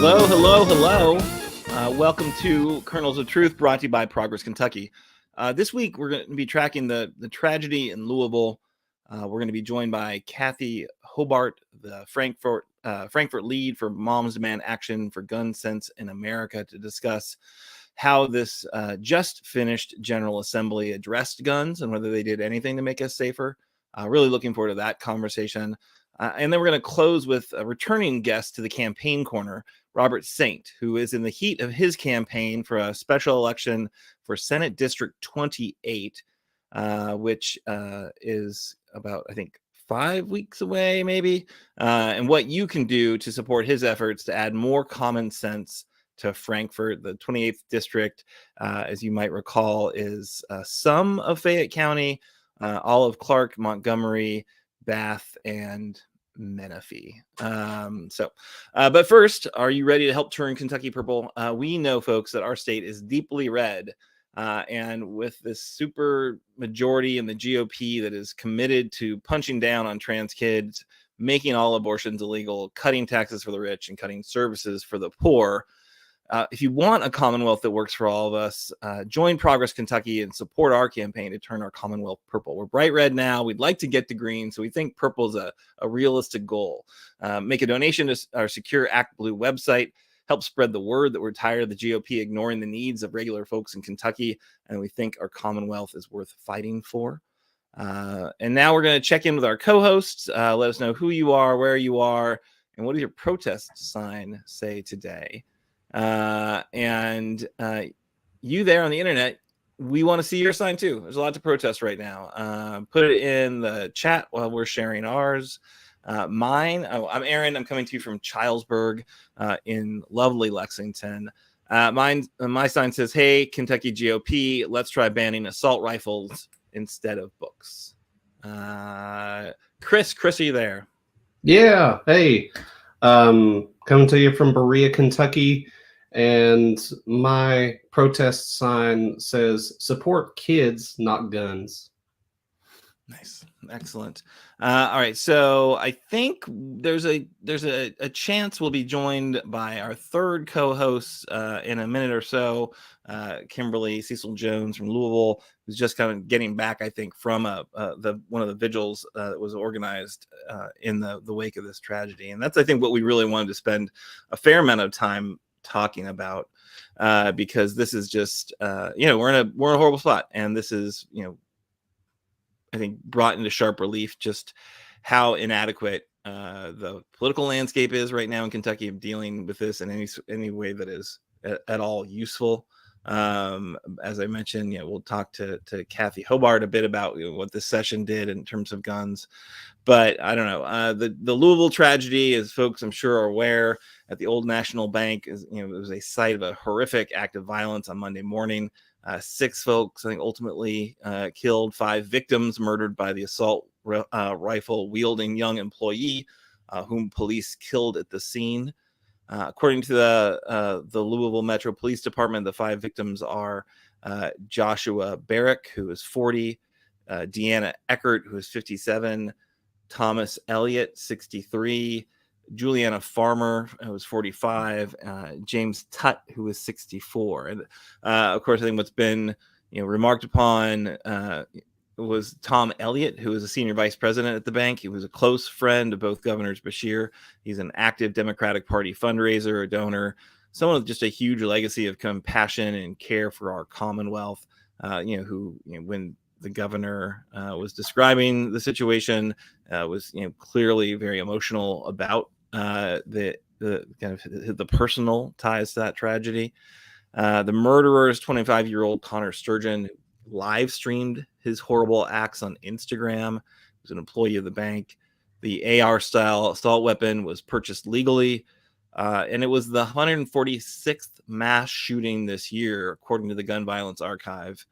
Hello, hello, hello. Welcome to Kernels of Truth, brought to you by Progress Kentucky. This week, we're going to be tracking the tragedy in Louisville. We're going to be joined by Cathy Hobart, the Frankfort lead for Moms Demand Action for Gun Sense in America, to discuss how this just finished General Assembly addressed guns and whether they did anything to make us safer. Really looking forward to that conversation. And then we're going to close with a returning guest to the campaign corner, Robert Sainte, who is in the heat of his campaign for a special election for Senate District 28, which is about, I think, 5 weeks away, maybe, and what you can do to support his efforts to add more common sense to Frankfort. The 28th district, as you might recall, is some of Fayette County, all of Clark, Montgomery, Bath, and Menifee. But first, are you ready to help turn Kentucky purple? We know, folks, that our state is deeply red. And with this super majority in the GOP that is committed to punching down on trans kids, making all abortions illegal, cutting taxes for the rich, and cutting services for the poor, if you want a Commonwealth that works for all of us, join Progress Kentucky and support our campaign to turn our Commonwealth purple. We're bright red now. We'd like to get to green, so we think purple is a realistic goal. Make a donation to our Secure Act Blue website. Help spread the word that we're tired of the GOP ignoring the needs of regular folks in Kentucky, and we think our Commonwealth is worth fighting for. And now we're going to check in with our co-hosts. Let us know who you are, where you are, and what does your protest sign say today? And you there on the internet, we want to see your sign too. There's a lot to protest right now. Put it in the chat while we're sharing ours. I'm Aaron. I'm coming to you from Chilesburg in lovely Lexington. My sign says, "Hey, Kentucky GOP, let's try banning assault rifles instead of books." Chris, are you there? Yeah. Hey, coming to you from Berea, Kentucky. And my protest sign says, "Support kids, not guns." Nice. Excellent. All right. So I think there's a chance we'll be joined by our third co-host in a minute or so, Kimberly Cecil Jones from Louisville, who's just kind of getting back, I think, from one of the vigils that was organized in the wake of this tragedy. And that's, I think, what we really wanted to spend a fair amount of time talking about, because this is just we're in a horrible spot, and this is I think brought into sharp relief just how inadequate the political landscape is right now in Kentucky of dealing with this in any way that is at all useful. As I mentioned, we'll talk to Cathy Hobart a bit about what this session did in terms of guns. But I don't know. The Louisville tragedy, as folks I'm sure are aware, at the Old National Bank, it was a site of a horrific act of violence on Monday morning. 6 folks, I think, ultimately killed, 5 victims murdered by the assault rifle wielding young employee, whom police killed at the scene. According to the Louisville Metro Police Department, the 5 victims are Joshua Barrick, who is 40, Deanna Eckert, who is 57, Thomas Elliott, 63, Juliana Farmer, who was 45, James Tutt, who was 64. And of course, I think what's been remarked upon was Tom Elliott, who was a senior vice president at the bank. He was a close friend of both Governors Beshear. He's an active Democratic Party fundraiser, a donor, someone with just a huge legacy of compassion and care for our Commonwealth. Who when the governor was describing the situation, was clearly very emotional about the kind of the personal ties to that tragedy. The murderer is 25-year-old Connor Sturgeon, who live streamed his horrible acts on Instagram. He was an employee of the bank. The AR-style assault weapon was purchased legally, and it was the 146th mass shooting this year, according to the Gun Violence Archive.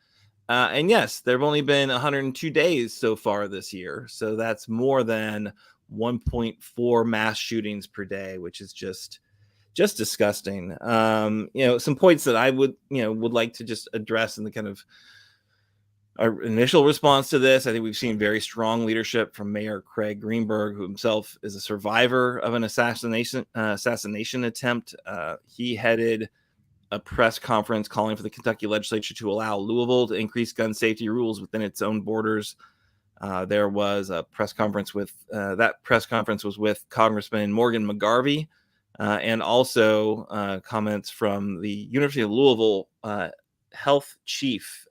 And yes, there have only been 102 days so far this year, so that's more than 1.4 mass shootings per day, which is just disgusting. Some points that I would like to just address in the kind of our initial response to this, I think we've seen very strong leadership from Mayor Craig Greenberg, who himself is a survivor of an assassination attempt. He headed a press conference calling for the Kentucky legislature to allow Louisville to increase gun safety rules within its own borders. There was a press conference with that press conference was with Congressman Morgan McGarvey, and also comments from the University of Louisville health chief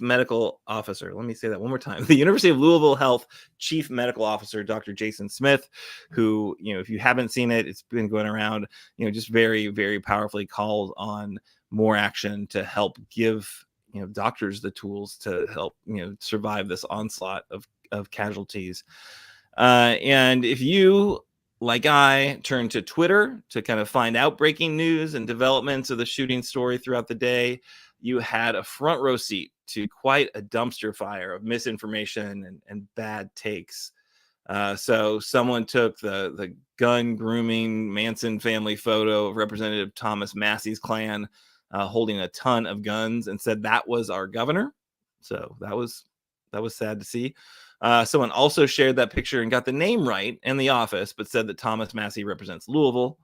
medical officer. Let me say that one more time. The University of Louisville Health Chief Medical Officer, Dr. Jason Smith, who, if you haven't seen it, it's been going around, just very, very powerfully called on more action to help give, doctors the tools to help, survive this onslaught of casualties. And if you, like I, turn to Twitter to kind of find out breaking news and developments of the shooting story throughout the day, you had a front row seat to quite a dumpster fire of misinformation and bad takes. So someone took the gun grooming Manson family photo of Representative Thomas Massey's clan holding a ton of guns and said that was our governor. So that was sad to see. Someone also shared that picture and got the name right and the office, but said that Thomas Massey represents Louisville.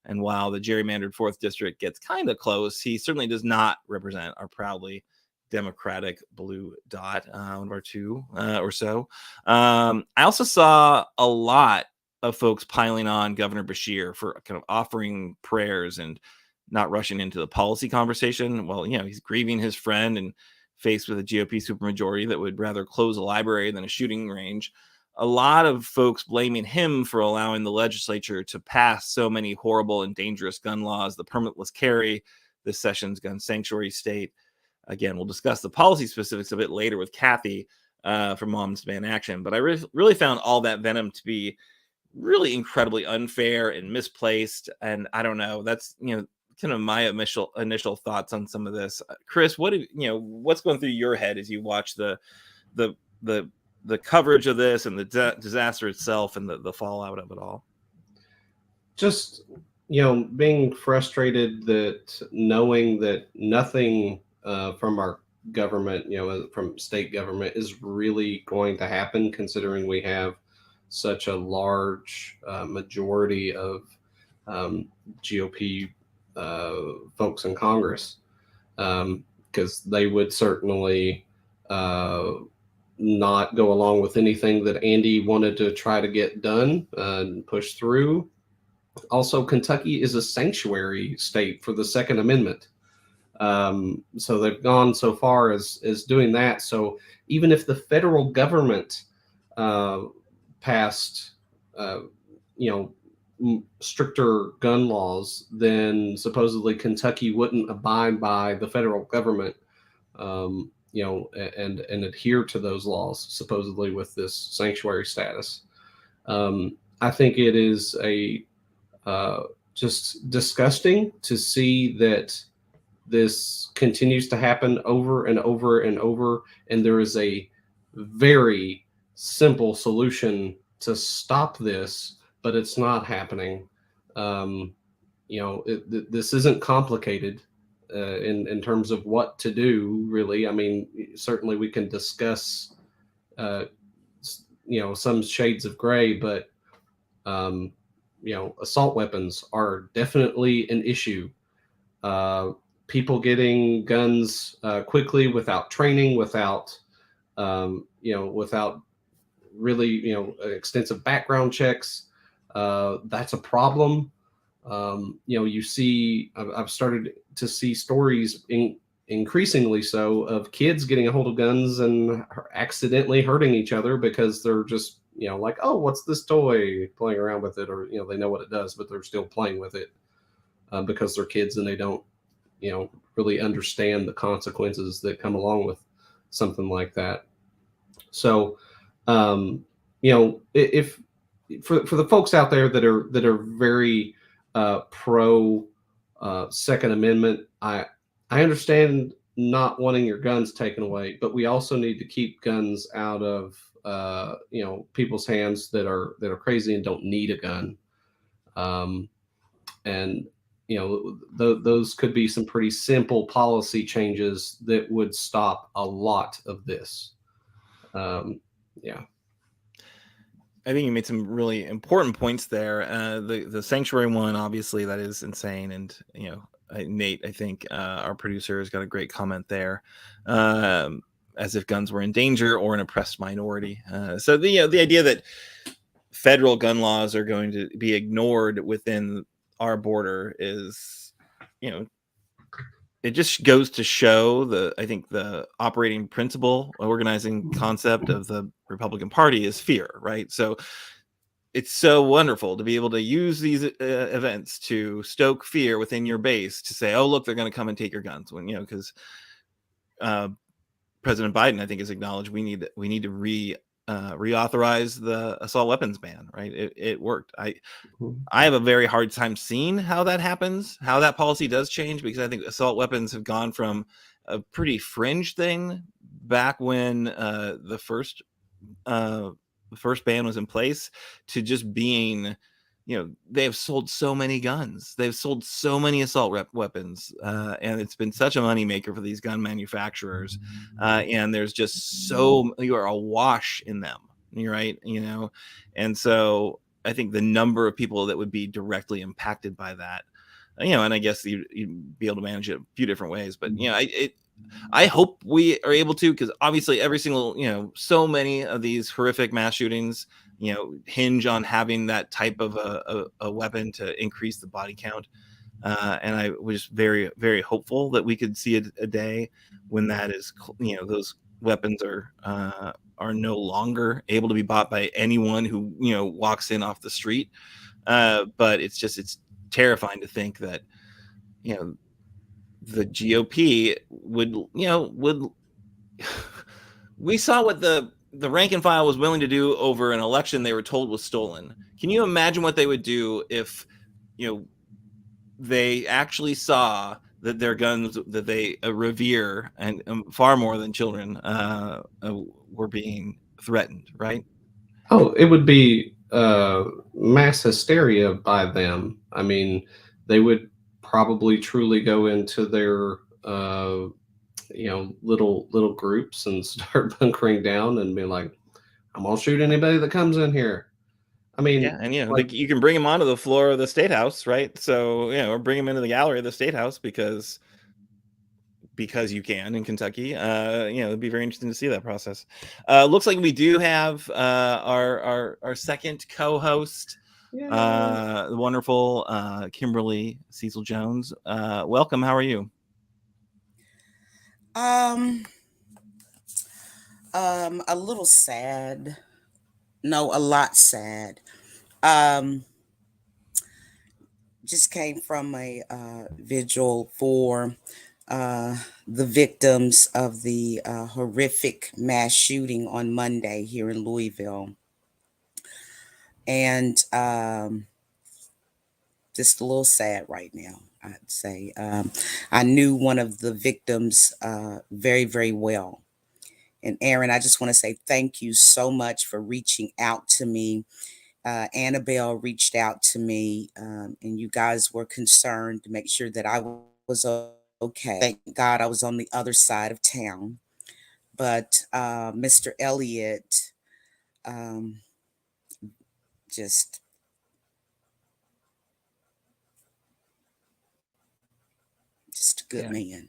And while the gerrymandered 4th district gets kind of close, he certainly does not represent our proudly Democratic blue dot, one of our two or so. I also saw a lot of folks piling on Governor Beshear for kind of offering prayers and not rushing into the policy conversation. Well, he's grieving his friend and faced with a GOP supermajority that would rather close a library than a shooting range. A lot of folks blaming him for allowing the legislature to pass so many horrible and dangerous gun laws, the permitless carry, this session's gun sanctuary state. Again, we'll discuss the policy specifics a bit later with Cathy from Moms Demand Action. But I really found all that venom to be really incredibly unfair and misplaced. And I don't know, that's, kind of my initial thoughts on some of this. Chris, what's going through your head as you watch the coverage of this and the disaster itself and the fallout of it all? Just, being frustrated that knowing that nothing from our government, from state government is really going to happen, considering we have such a large majority of GOP folks in Congress, because they would certainly not go along with anything that Andy wanted to try to get done and push through. Also, Kentucky is a sanctuary state for the Second Amendment. So they've gone so far as doing that. So even if the federal government passed, stricter gun laws, then supposedly Kentucky wouldn't abide by the federal government, and adhere to those laws, supposedly with this sanctuary status. I think it is just disgusting to see that this continues to happen over and over and over, and there is a very simple solution to stop this, but it's not happening. This isn't complicated in terms of what to do, really. I mean, certainly we can discuss, some shades of gray, but, assault weapons are definitely an issue. People getting guns quickly without training, without really, extensive background checks. That's a problem. You see, I've started to see stories increasingly so of kids getting a hold of guns and accidentally hurting each other because they're just, like, oh, what's this toy, playing around with it, or, they know what it does, but they're still playing with it because they're kids and they don't, really understand the consequences that come along with something like that. So, if for the folks out there that are very pro Second Amendment, I understand not wanting your guns taken away, but we also need to keep guns out of people's hands that are crazy and don't need a gun. And those could be some pretty simple policy changes that would stop a lot of this. Yeah. I think you made some really important points there. The sanctuary one, obviously, that is insane. And, Nate, I think our producer has got a great comment there, as if guns were in danger or an oppressed minority. So the idea that federal gun laws are going to be ignored within our border is, it just goes to show I think the operating principle, organizing concept of the Republican Party is fear, right? So it's so wonderful to be able to use these events to stoke fear within your base, to say, oh, look, they're going to come and take your guns, when, because President Biden, I think, has acknowledged we need to reauthorize the assault weapons ban, right? It worked. I have a very hard time seeing how that happens, how that policy does change, because I think assault weapons have gone from a pretty fringe thing back when the first ban was in place to just being, they have sold so many guns, they've sold so many assault weapons, and it's been such a moneymaker for these gun manufacturers, and there's just you are awash in them, right? And so I think the number of people that would be directly impacted by that, and I guess you'd be able to manage it a few different ways, but I hope we are able to, because obviously every single, so many of these horrific mass shootings, hinge on having that type of a weapon to increase the body count. And I was very, very hopeful that we could see a day when that is, those weapons are no longer able to be bought by anyone who, walks in off the street. But it's terrifying to think that, the GOP would we saw what the rank and file was willing to do over an election they were told was stolen. Can you imagine what they would do if, they actually saw that their guns that they revere and far more than children were being threatened, right? Oh, it would be mass hysteria by them. I mean, they would probably truly go into their little groups and start bunkering down and be like, I'm gonna shoot anybody that comes in here. I mean, yeah, and you can bring them onto the floor of the State House, right? So or bring them into the gallery of the State House because you can in Kentucky. It'd be very interesting to see that process. Looks like we do have our second co-host, the wonderful Kimberly Cecil Jones. Welcome. How are you? A little sad. No, a lot sad. Just came from a vigil for the victims of the horrific mass shooting on Monday here in Louisville. And just a little sad right now, I'd say. I knew one of the victims very, very well. And Aaron, I just want to say thank you so much for reaching out to me. Annabelle reached out to me, and you guys were concerned to make sure that I was okay. Thank God I was on the other side of town. But Mr. Elliott just a good man.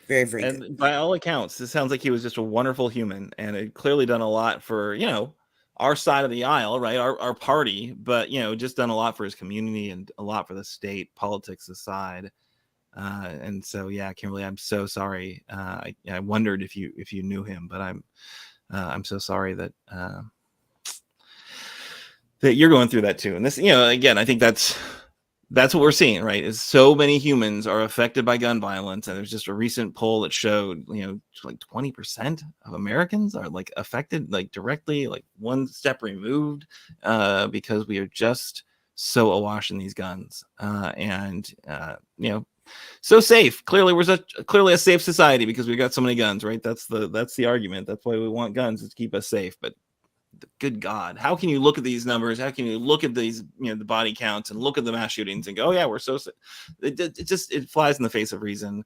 Very, very good. And by all accounts, this sounds like he was just a wonderful human and had clearly done a lot for, our side of the aisle, right? Our party, but, just done a lot for his community and a lot for the state, politics aside. And so, yeah, Kimberly, I'm so sorry. I wondered if you knew him, but I'm so sorry that you're going through that too. And this, again, I think that's what we're seeing, right? Is so many humans are affected by gun violence. And there's just a recent poll that showed, like 20% of Americans are like affected, like directly, like one step removed, because we are just so awash in these guns. So safe. Clearly, we're clearly a safe society because we got so many guns, right? That's the argument. That's why we want guns, is to keep us safe. But good God, how can you look at these numbers? How can you look at these, the body counts and look at the mass shootings and go, oh yeah, we're so sick. It flies in the face of reason.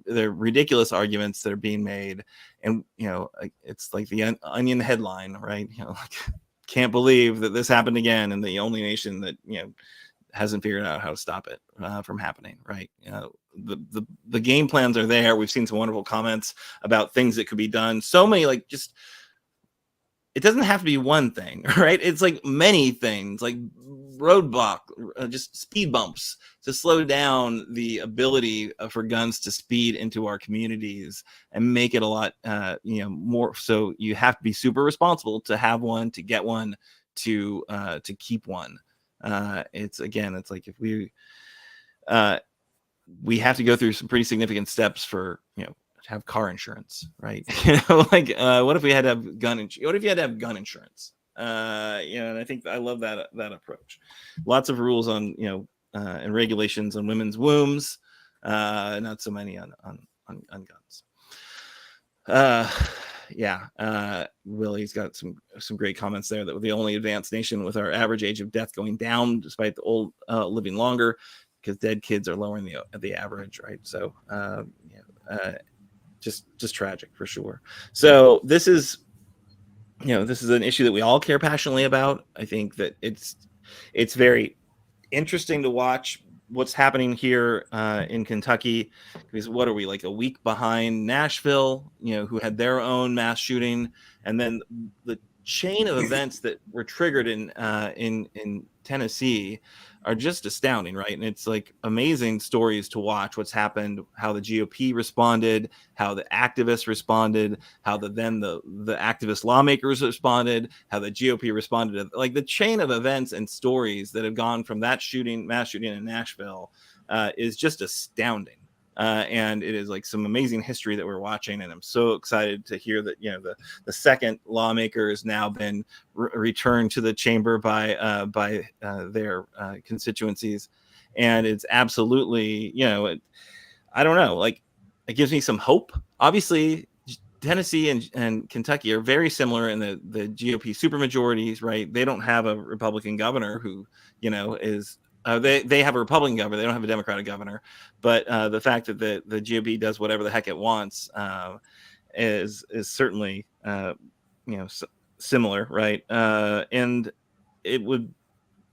They're ridiculous arguments that are being made. And, it's like the Onion headline, right? Like, can't believe that this happened again. And the only nation that, hasn't figured out how to stop it from happening, right? The game plans are there. We've seen some wonderful comments about things that could be done. So many, like, just, it doesn't have to be one thing, right? It's like many things, like roadblock, just speed bumps to slow down the ability for guns to speed into our communities and make it a lot, more. So you have to be super responsible to have one, to get one, to keep one. It's like if we have to go through some pretty significant steps for, have car insurance, right? What if we had to have what if you had to have gun insurance? And I think I love that approach. Lots of rules on, and regulations on women's wombs, not so many on guns. Willie's got some great comments there, that we're the only advanced nation with our average age of death going down despite the old living longer, because dead kids are lowering the average, right? So just tragic for sure. So this is an issue that we all care passionately about. I think that it's very interesting to watch what's happening here in Kentucky, because what are we, like a week behind Nashville, who had their own mass shooting, and then the chain of events that were triggered in Tennessee are just astounding, right? And it's like amazing stories to watch what's happened, how the GOP responded, how the activists responded, how the activist lawmakers responded, how the GOP responded. Like the chain of events and stories that have gone from that mass shooting in Nashville is just astounding. And it is like some amazing history that we're watching, and I'm so excited to hear that the second lawmaker has now been returned to the chamber by their constituencies, and it's absolutely I don't know, like it gives me some hope. Obviously, Tennessee and Kentucky are very similar in the GOP supermajorities, right? They don't have a Republican governor who is. They have a Republican governor. They don't have a Democratic governor. But the fact that the GOP does whatever the heck it wants is certainly similar, right? And it would.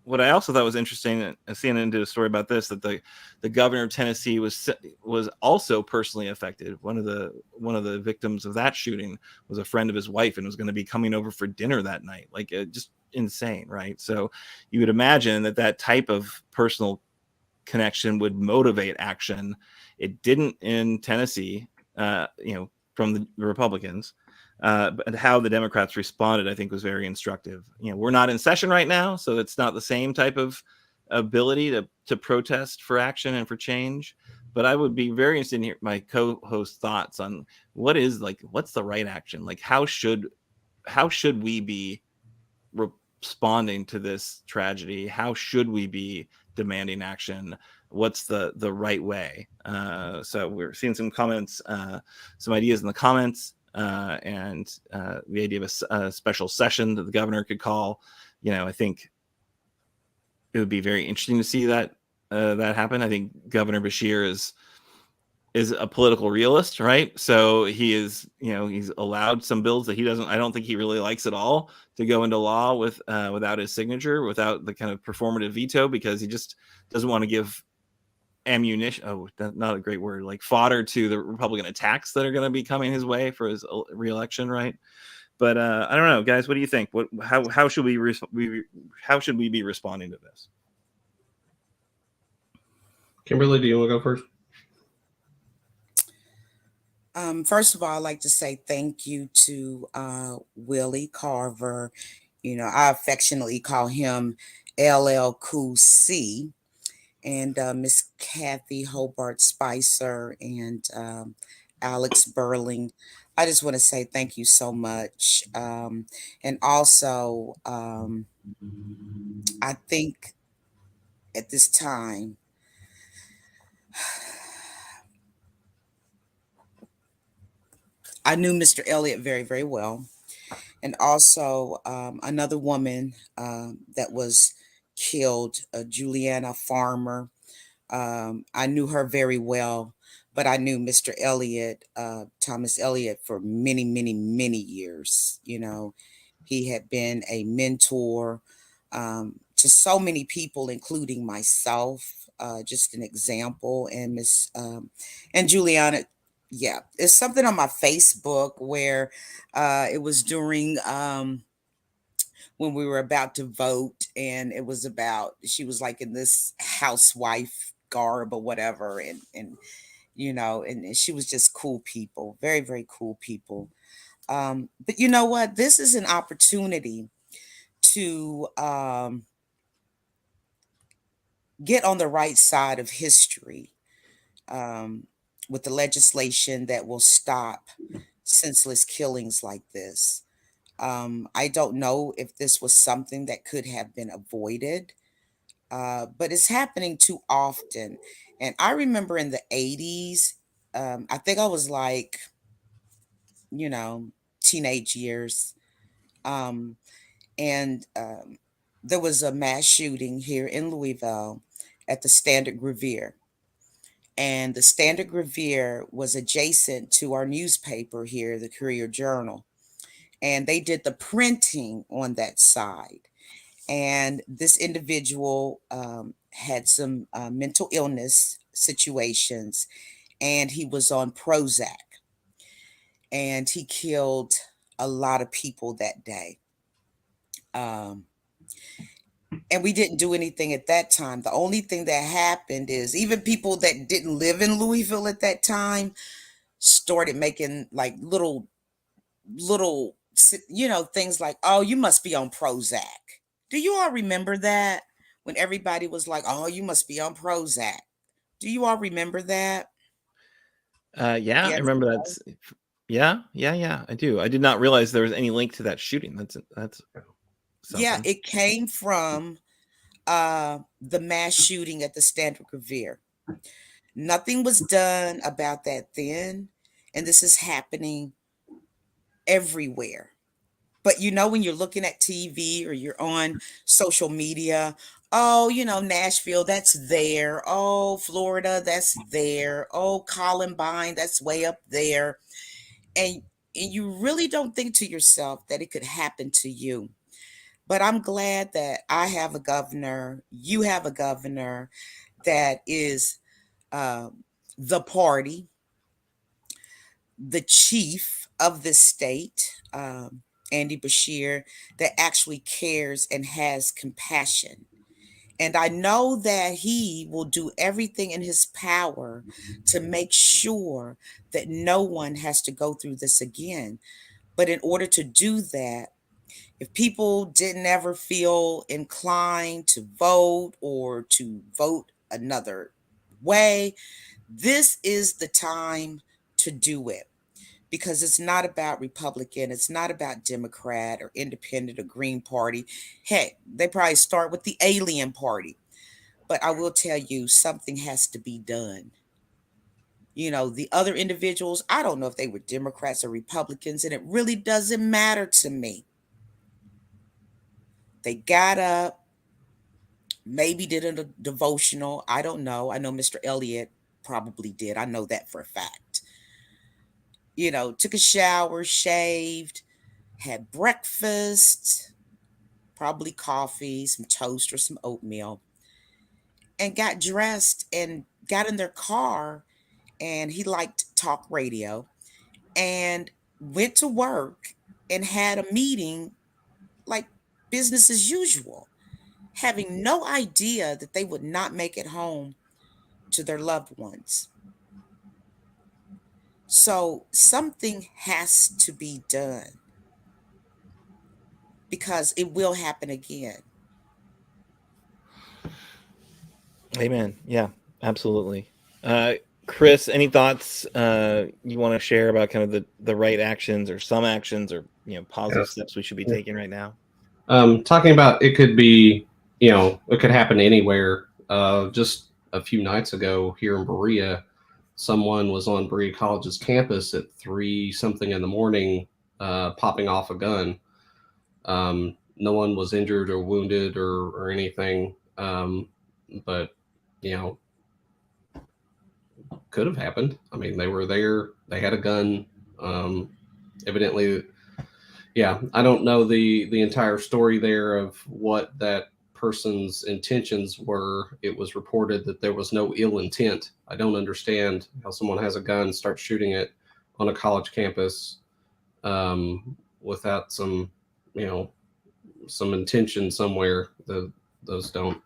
What I also thought was interesting, CNN did a story about this, that the governor of Tennessee was also personally affected. One of the victims of that shooting was a friend of his wife and was going to be coming over for dinner that night. Like just insane, right? So you would imagine that type of personal connection would motivate action. It didn't in Tennessee, from the Republicans. But how the Democrats responded, I think, was very instructive. We're not in session right now, so it's not the same type of ability to protest for action and for change. But I would be very interested in hear my co-host thoughts on what's the right action? Like how should we be responding to this tragedy? How should we be demanding action? What's the right way? So we're seeing some comments, some ideas in the comments. And the idea of a special session that the governor could call, I think it would be very interesting to see that happen. I think Governor Beshear is a political realist, right? So he is, he's allowed some bills that I don't think he really likes at all to go into law without his signature, without the kind of performative veto, because he just doesn't want to give ammunition, that's not a great word, like fodder to the Republican attacks that are going to be coming his way for his reelection, right? But I don't know, guys, what do you think? How should we be responding to this? Kimberly, do you want to go first? First of all, I'd like to say thank you to Willie Carver. I affectionately call him LL Cool C. And Miss Cathy Hobart Spicer and Alex Burling. I just want to say thank you so much. And also, I think at this time, I knew Mr. Elliott very, very well. And also another woman that was killed, Juliana Farmer. I knew her very well, but I knew Mr. Elliott, Thomas Elliott, for many, many, many years. You know, he had been a mentor to so many people, including myself. Just an example, and and Juliana. Yeah, it's something on my Facebook where it was during when we were about to vote, and it was about, she was like in this housewife garb or whatever, and you know, and she was just cool people, very, very cool people. But you know what, this is an opportunity to get on the right side of history, um, with the legislation that will stop senseless killings like this. I don't know if this was something that could have been avoided, but it's happening too often. And I remember in the 80s, I think I was like, you know, teenage years. Um, and there was a mass shooting here in Louisville at the Standard Grevere. And the Standard Grevere was adjacent to our newspaper here, the Courier Journal. And they did the printing on that side. And this individual had some mental illness situations, and he was on Prozac, and he killed a lot of people that day. Um, and we didn't do anything at that time. The only thing that happened is even people that didn't live in Louisville at that time started making like little, you know, things like, oh, you must be on Prozac. Do you all remember that? When everybody was like, oh, you must be on Prozac. Do you all remember that? Yeah, I Yes. remember that. Yeah, I do. I did not realize there was any link to that shooting. That's Yeah, something. it came from the mass shooting at the Standard Revere. Nothing was done about that then, and this is happening everywhere. But you know, when you're looking at TV or you're on social media, oh, you know, Nashville, that's there. Oh, Florida, that's there. Oh, Columbine, that's way up there. And you really don't think to yourself that it could happen to you. But I'm glad that I have a governor, you have a governor that is um, the party, the chief of the state, Andy Bashir, that actually cares and has compassion. And I know that he will do everything in his power to make sure that no one has to go through this again. But in order to do that, if people didn't ever feel inclined to vote or to vote another way, this is the time to do it, because it's not about Republican, it's not about Democrat or Independent or Green Party. Heck, they probably start with the Alien Party. But I will tell you, something has to be done. You know, the other individuals, I don't know if they were Democrats or Republicans, and it really doesn't matter to me. They got up, maybe did a devotional. I don't know. I know Mr. Elliott probably did. I know that for a fact. You know, took a shower, shaved, had breakfast, probably coffee, some toast or some oatmeal, and got dressed and got in their car. And he liked talk radio and went to work and had a meeting like business as usual, having no idea that they would not make it home to their loved ones. So something has to be done because it will happen again. Amen. Yeah, absolutely. Uh, Chris, any thoughts you want to share about kind of the right actions or some actions or positive Yes. steps we should be taking right now? Talking about it could be, it could happen anywhere. Just a few nights ago here in Berea, someone was on Berea College's campus at 3 something in the morning popping off a gun. No one was injured or wounded or anything, but could have happened. I mean, they were there, they had a gun, evidently. Yeah, I don't know the entire story there of what that person's intentions were. It was reported that there was no ill intent. I don't understand how someone has a gun, starts shooting it on a college campus, without some intention somewhere. Those don't,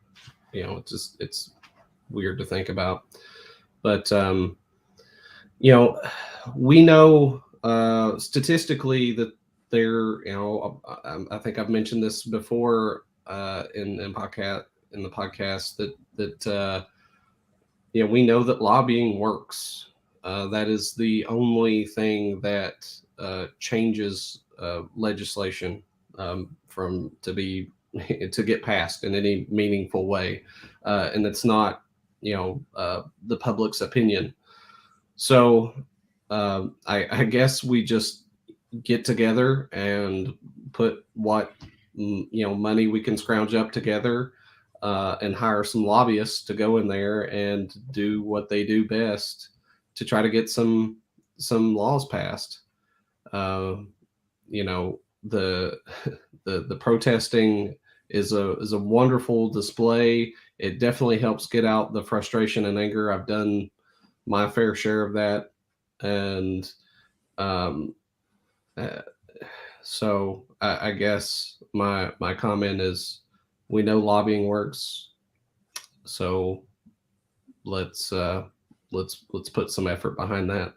it's weird to think about. But we know statistically that there, I think I've mentioned this before in the podcast that we know that lobbying works. That is the only thing that changes legislation to get passed in any meaningful way, and it's not the public's opinion. So I guess we just get together and put what money we can scrounge up together, and hire some lobbyists to go in there and do what they do best to try to get some laws passed. The protesting is a wonderful display. It definitely helps get out the frustration and anger. I've done my fair share of that, and so I guess my comment is, we know lobbying works, so let's put some effort behind that.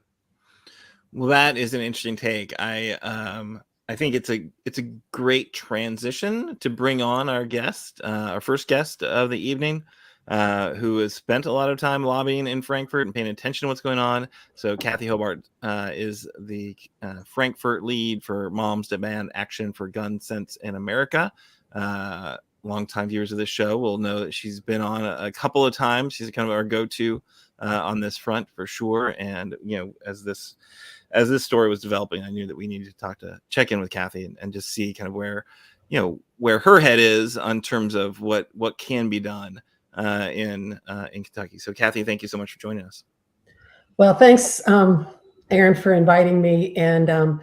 Well, that is an interesting take. I think it's a great transition to bring on our guest, our first guest of the evening, who has spent a lot of time lobbying in Frankfort and paying attention to what's going on. So Cathy Hobart is the Frankfort lead for Moms Demand Action for Gun Sense in America. Longtime viewers of this show will know that she's been on a couple of times. She's kind of our go-to on this front for sure. And as this story was developing, I knew that we needed to check in with Cathy and just see kind of where her head is on terms of what can be done in Kentucky. So Cathy, thank you so much for joining us. Well, thanks, Aaron, for inviting me, and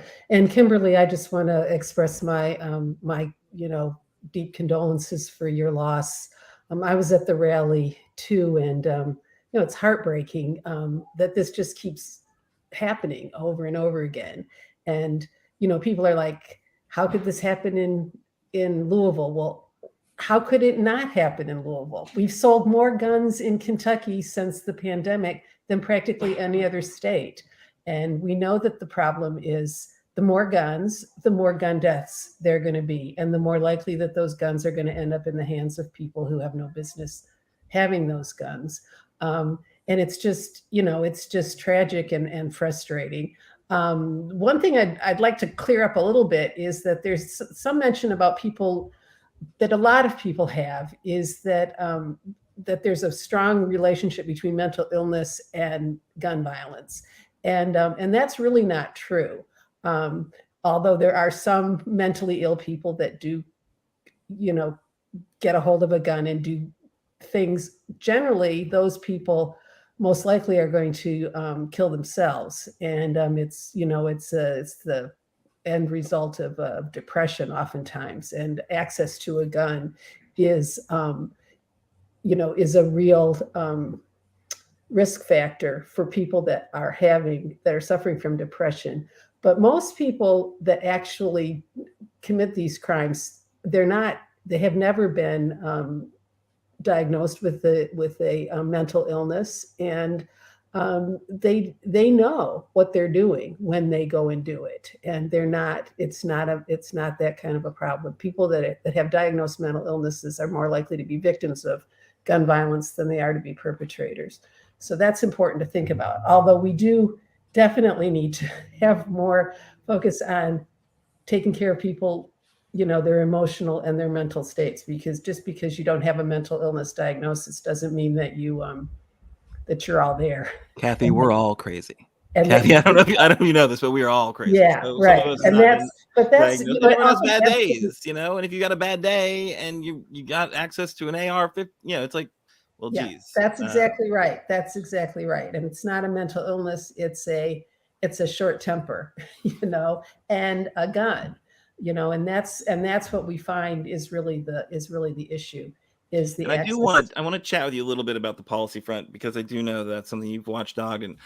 Kimberly, I just want to express my deep condolences for your loss. I was at the rally too, and it's heartbreaking that this just keeps happening over and over again. And people are like, how could this happen in Louisville? Well, how could it not happen in Louisville? We've sold more guns in Kentucky since the pandemic than practically any other state. And we know that the problem is the more guns, the more gun deaths there are going to be, and the more likely that those guns are going to end up in the hands of people who have no business having those guns. And it's just, it's just tragic and frustrating. One thing I'd like to clear up a little bit is that there's some mention about people that a lot of people have, is that that there's a strong relationship between mental illness and gun violence. And that's really not true. Although there are some mentally ill people that do, get a hold of a gun and do things. Generally, those people most likely are going to kill themselves. And it's the end result of depression oftentimes. And access to a gun is a real risk factor for people that are suffering from depression. But most people that actually commit these crimes, they have never been diagnosed with a mental illness, and they know what they're doing when they go and do it, and it's not that kind of a problem. People that have diagnosed mental illnesses are more likely to be victims of gun violence than they are to be perpetrators. So that's important to think about. Although we do definitely need to have more focus on taking care of people, their emotional and their mental states, because just because you don't have a mental illness diagnosis doesn't mean that that you're all there. Cathy, we're all crazy. And Kathy, I don't know if you know this, but we are all crazy. Yeah, so right. Some of us And that's diagnosed. Everyone has bad that's- days, and if you got a bad day and you got access to an AR-15, it's like, well, Yeah, geez. that's exactly right. That's exactly right. And it's not a mental illness. It's a short temper, and a gun, and that's what we find is really the issue is the And access. I want to chat with you a little bit about the policy front, because I do know that's something you've watchdog, and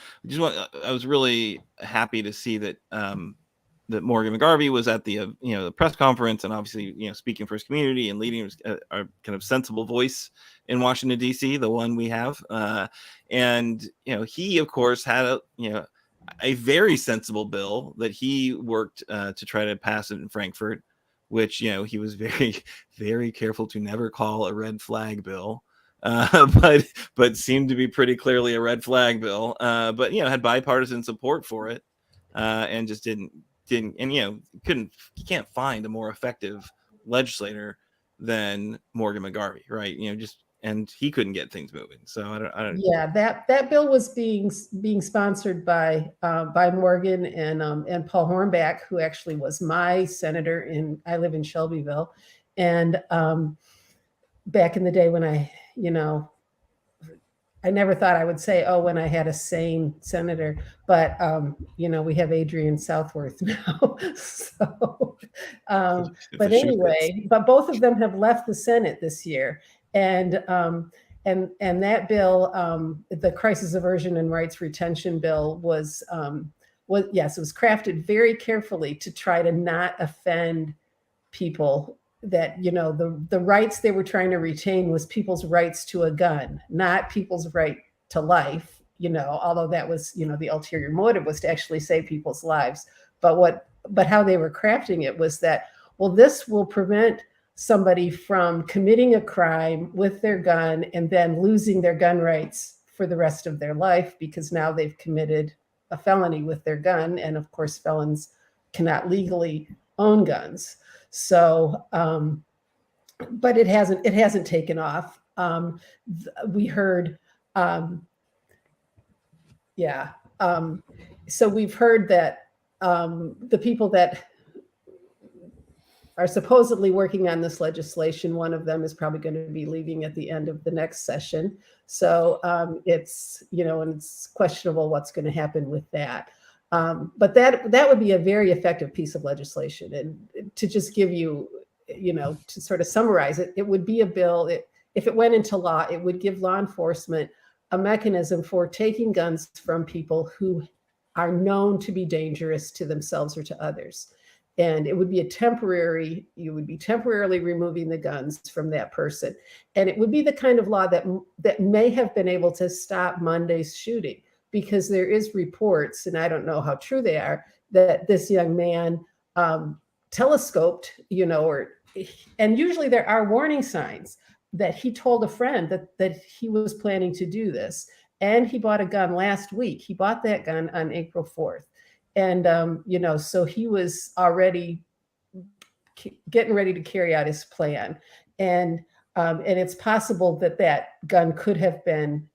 I was really happy to see that that Morgan McGarvey was at the the press conference, and obviously speaking for his community and leading a kind of sensible voice in Washington D.C., the one we have, and he of course had a very sensible bill that he worked to try to pass it in Frankfort, which he was very, very careful to never call a red flag bill, but seemed to be pretty clearly a red flag bill. But had bipartisan support for it, and just didn't, and you can't find a more effective legislator than Morgan McGarvey, right? And he couldn't get things moving. So I don't. Yeah, that bill was being sponsored by Morgan and Paul Hornback, who actually was my senator I live in Shelbyville, and back in the day when I never thought I would say, when I had a sane senator, but we have Adrian Southworth now. So, but anyway, but both of them have left the Senate this year. And that bill, the Crisis Aversion and Rights Retention Bill, was yes, it was crafted very carefully to try to not offend people. That the rights they were trying to retain was people's rights to a gun, not people's right to life. Although that was the ulterior motive was to actually save people's lives. But how they were crafting it was that, well, this will prevent somebody from committing a crime with their gun and then losing their gun rights for the rest of their life, because now they've committed a felony with their gun. And of course, felons cannot legally own guns. So, but it hasn't taken off. We heard, so we've heard that the people that are supposedly working on this legislation, one of them is probably going to be leaving at the end of the next session. So it's, and it's questionable what's going to happen with that. But that would be a very effective piece of legislation. And to just give you, to sort of summarize it, it would be a bill, if it went into law, it would give law enforcement a mechanism for taking guns from people who are known to be dangerous to themselves or to others. And it would be you would be temporarily removing the guns from that person. And it would be the kind of law that may have been able to stop Monday's shooting, because there is reports, and I don't know how true they are, that this young man telescoped, and usually there are warning signs that he told a friend that he was planning to do this. And he bought a gun last week. He bought that gun on April 4th. And, so he was already getting ready to carry out his plan. And it's possible that gun could have been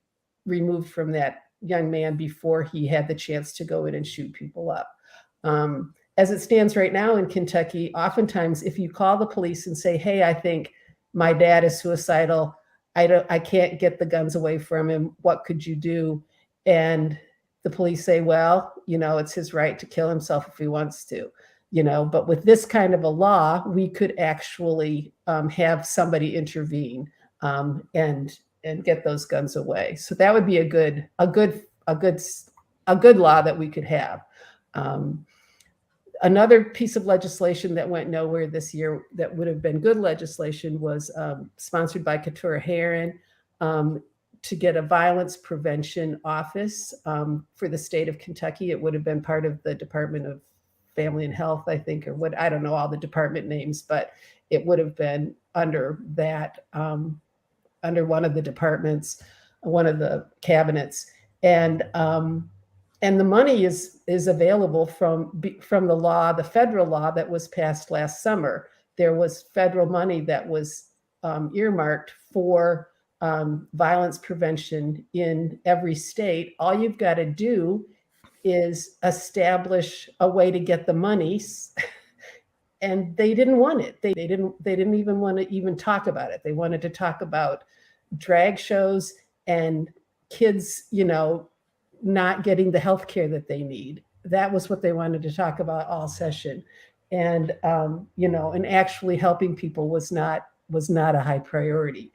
removed from that young man before he had the chance to go in and shoot people up. As it stands right now in Kentucky, oftentimes if you call the police and say, hey, I think my dad is suicidal, I can't get the guns away from him, what could you do? And the police say, well, it's his right to kill himself if he wants to, but with this kind of a law, we could actually have somebody intervene and get those guns away. So that would be a good law that we could have. Another piece of legislation that went nowhere this year that would have been good legislation was sponsored by Cathy Hobart to get a violence prevention office for the state of Kentucky. It would have been part of the Department of Family and Health, I think, or what, I don't know all the department names, but it would have been under that, under one of the departments, one of the cabinets. And the money is available from the law, the federal law that was passed last summer. There was federal money that was earmarked for violence prevention in every state. All you've got to do is establish a way to get the monies. And they didn't want it. They didn't even want to even talk about it. They wanted to talk about drag shows and kids, not getting the health care that they need. That was what they wanted to talk about all session. And and actually helping people was not a high priority.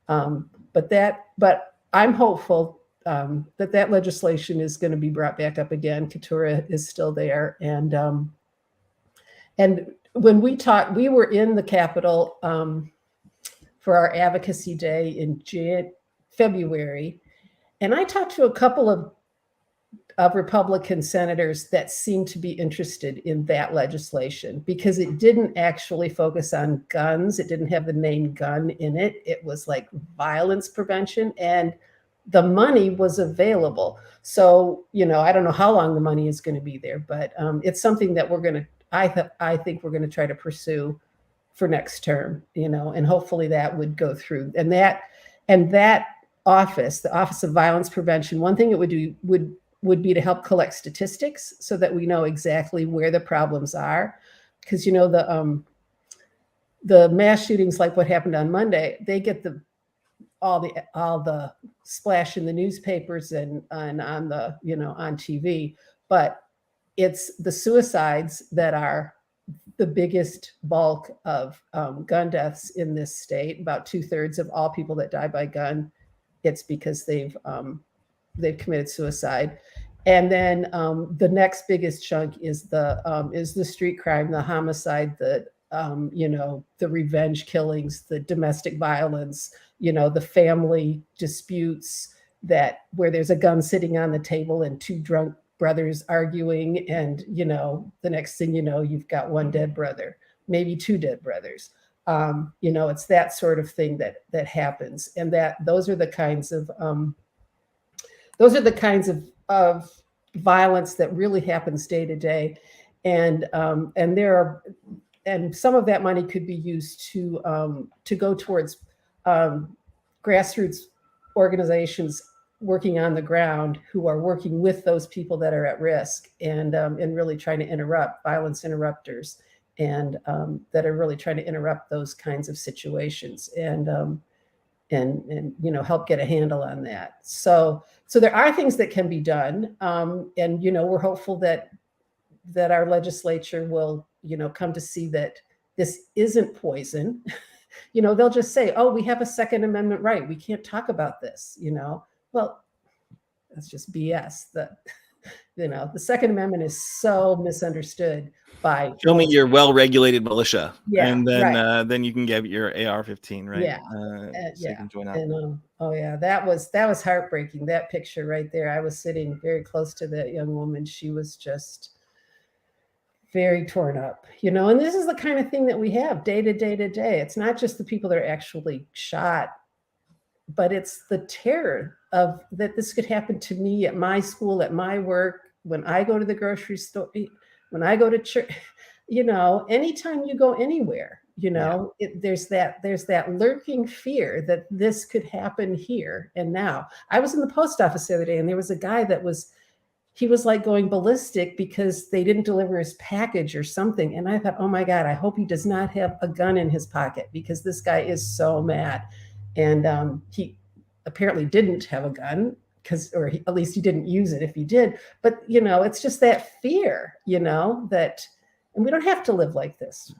But I'm hopeful that legislation is going to be brought back up again. Keturah is still there, and when we talked, we were in the Capitol for our advocacy day in February, and I talked to a couple of Republican senators that seemed to be interested in that legislation because it didn't actually focus on guns. It didn't have the name gun in it. It was like violence prevention, and the money was available. So, I don't know how long the money is going to be there, but it's something that I think we're going to try to pursue for next term, and hopefully that would go through. And that office, the Office of Violence Prevention, one thing it would do would be to help collect statistics so that we know exactly where the problems are. Because, the mass shootings, like what happened on Monday, they get all the splash in the newspapers and on the, on TV, but it's the suicides that are the biggest bulk of gun deaths in this state. About 2/3 of all people that die by gun, it's because they've committed suicide. And then the next biggest chunk is the street crime, the homicide, the revenge killings, the domestic violence, the family disputes where there's a gun sitting on the table and two drunk brothers arguing, and the next thing you've got one dead brother, maybe two dead brothers. It's that sort of thing that happens, and those are the kinds of violence that really happens day to day, and some of that money could be used to go towards grassroots organizations working on the ground who are working with those people that are at risk, and really trying to interrupt violence interrupters, and that are really trying to interrupt those kinds of situations, and help get a handle on that. So there are things that can be done, and we're hopeful that our legislature will come to see that this isn't poison. They'll just say, oh, we have a Second Amendment right, we can't talk about this. Well, that's just BS. The Second Amendment is so misunderstood by. Show me your well-regulated militia, Yeah, and then right. Then you can get your AR-15, right? Yeah, so you can join up. And oh yeah, that was heartbreaking. That picture right there. I was sitting very close to that young woman. She was just very torn up, And this is the kind of thing that we have day to day to day. It's not just the people that are actually shot, but it's the terror of that this could happen to me at my school, at my work, when I go to the grocery store, when I go to church, anytime you go anywhere, there's that lurking fear that this could happen here and now. I was in the post office the other day, and there was a guy he was like going ballistic because they didn't deliver his package or something. And I thought, oh my God, I hope he does not have a gun in his pocket, because this guy is so mad. And he apparently didn't have a gun, or at least he didn't use it if he did. But, it's just that fear, and we don't have to live like this.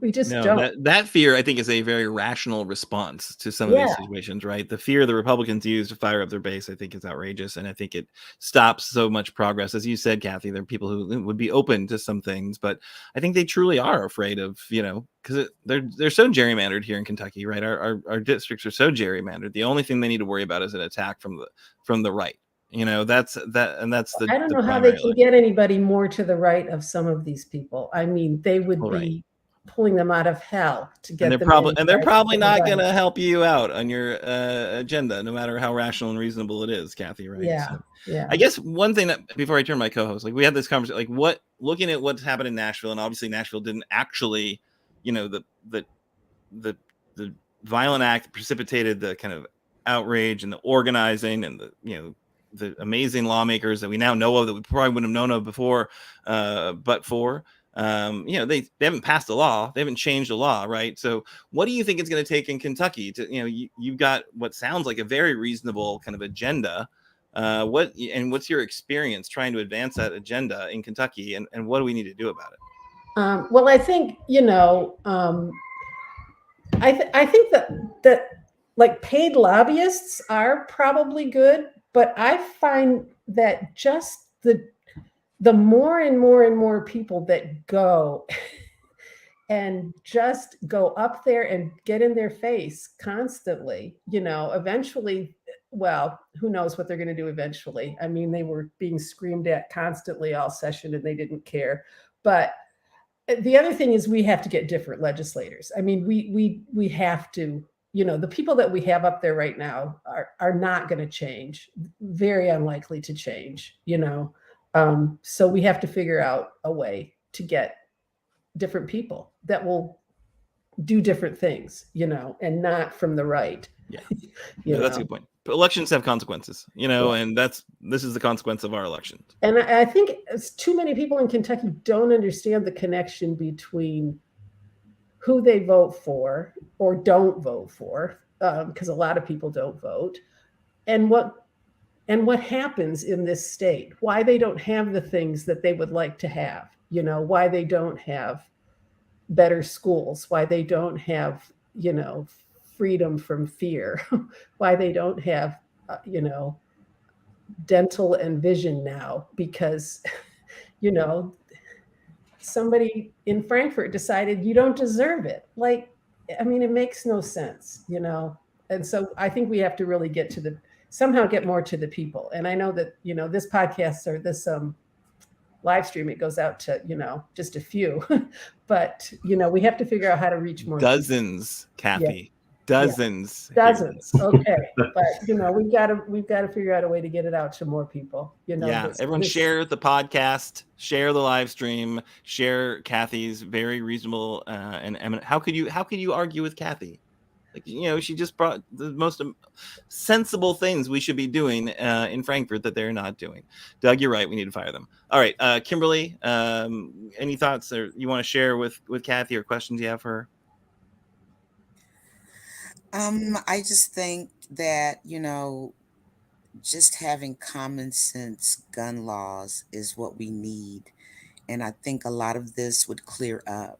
We just don't. That fear, I think, is a very rational response to some of these situations, right? The fear the Republicans use to fire up their base, I think, is outrageous. And I think it stops so much progress. As you said, Cathy, there are people who would be open to some things, but I think they truly are afraid of, because they're so gerrymandered here in Kentucky, right? Our districts are so gerrymandered. The only thing they need to worry about is an attack from the right. That's the. I don't know how they can get anybody more to the right of some of these people. I mean, they would be pulling them out of hell to get them. They're probably not going to help you out on your agenda, no matter how rational and reasonable it is, Cathy. Right? Yeah. Yeah. I guess one thing that, before I turn my co-host, we had this conversation, looking at what's happened in Nashville, and obviously Nashville didn't actually, the violent act precipitated the kind of outrage and the organizing and the the amazing lawmakers that we now know of that we probably wouldn't have known of before, but for. They haven't passed a law. They haven't changed a law, right? So what do you think it's going to take in Kentucky to, you've got what sounds like a very reasonable kind of agenda. What's your experience trying to advance that agenda in Kentucky, and what do we need to do about it? Well, I think, I think that like paid lobbyists are probably good, but I find that just the more and more and more people that go and just go up there and get in their face constantly, eventually, well, who knows what they're going to do eventually. I mean, they were being screamed at constantly all session and they didn't care. But the other thing is we have to get different legislators. I mean, we have to, the people that we have up there right now are not going to change, very unlikely to change, so we have to figure out a way to get different people that will do different things, and not from the right. Yeah, that's a good point. But elections have consequences, and this is the consequence of our election. And I think too many people in Kentucky don't understand the connection between who they vote for or don't vote for, because a lot of people don't vote, and what happens in this state, why they don't have the things that they would like to have, why they don't have better schools, why they don't have, freedom from fear, why they don't have, dental and vision now, because, somebody in Frankfort decided you don't deserve it. Like, I mean, it makes no sense, And so I think we have to really somehow get more to the people. And I know that, this podcast or this live stream, it goes out to, just a few, but, we have to figure out how to reach more dozens people. Cathy. Yeah. Dozens. Yeah. Dozens. Okay. But, we've got to figure out a way to get it out to more people, Everyone share the podcast, share the live stream, share Cathy's very reasonable and eminent. How could you argue with Cathy? Like, she just brought the most sensible things we should be doing in Frankfort that they're not doing. Doug, you're right. We need to fire them. All right. Kimberly, any thoughts or you want to share with Cathy or questions you have for her? I just think that, just having common sense gun laws is what we need. And I think a lot of this would clear up.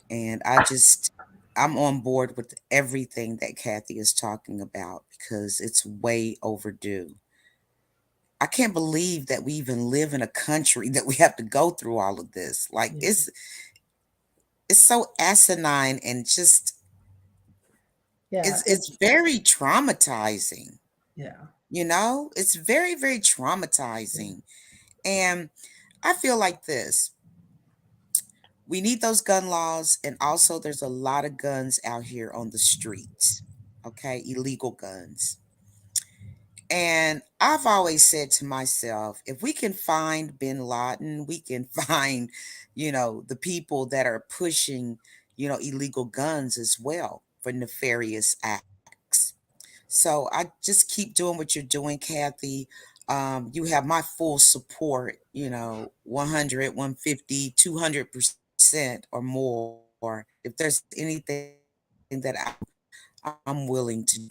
And I'm on board with everything that Cathy is talking about because it's way overdue. I can't believe that we even live in a country that we have to go through all of this. Like, it's so asinine and just, it's very traumatizing. Yeah. It's very, very traumatizing. And I feel like this. We need those gun laws. And also there's a lot of guns out here on the streets. Okay. Illegal guns. And I've always said to myself, if we can find bin Laden, we can find, the people that are pushing, illegal guns as well for nefarious acts. So I just keep doing what you're doing, Cathy. You have my full support, 100, 150, 200% or more. If there's anything that I'm willing to do.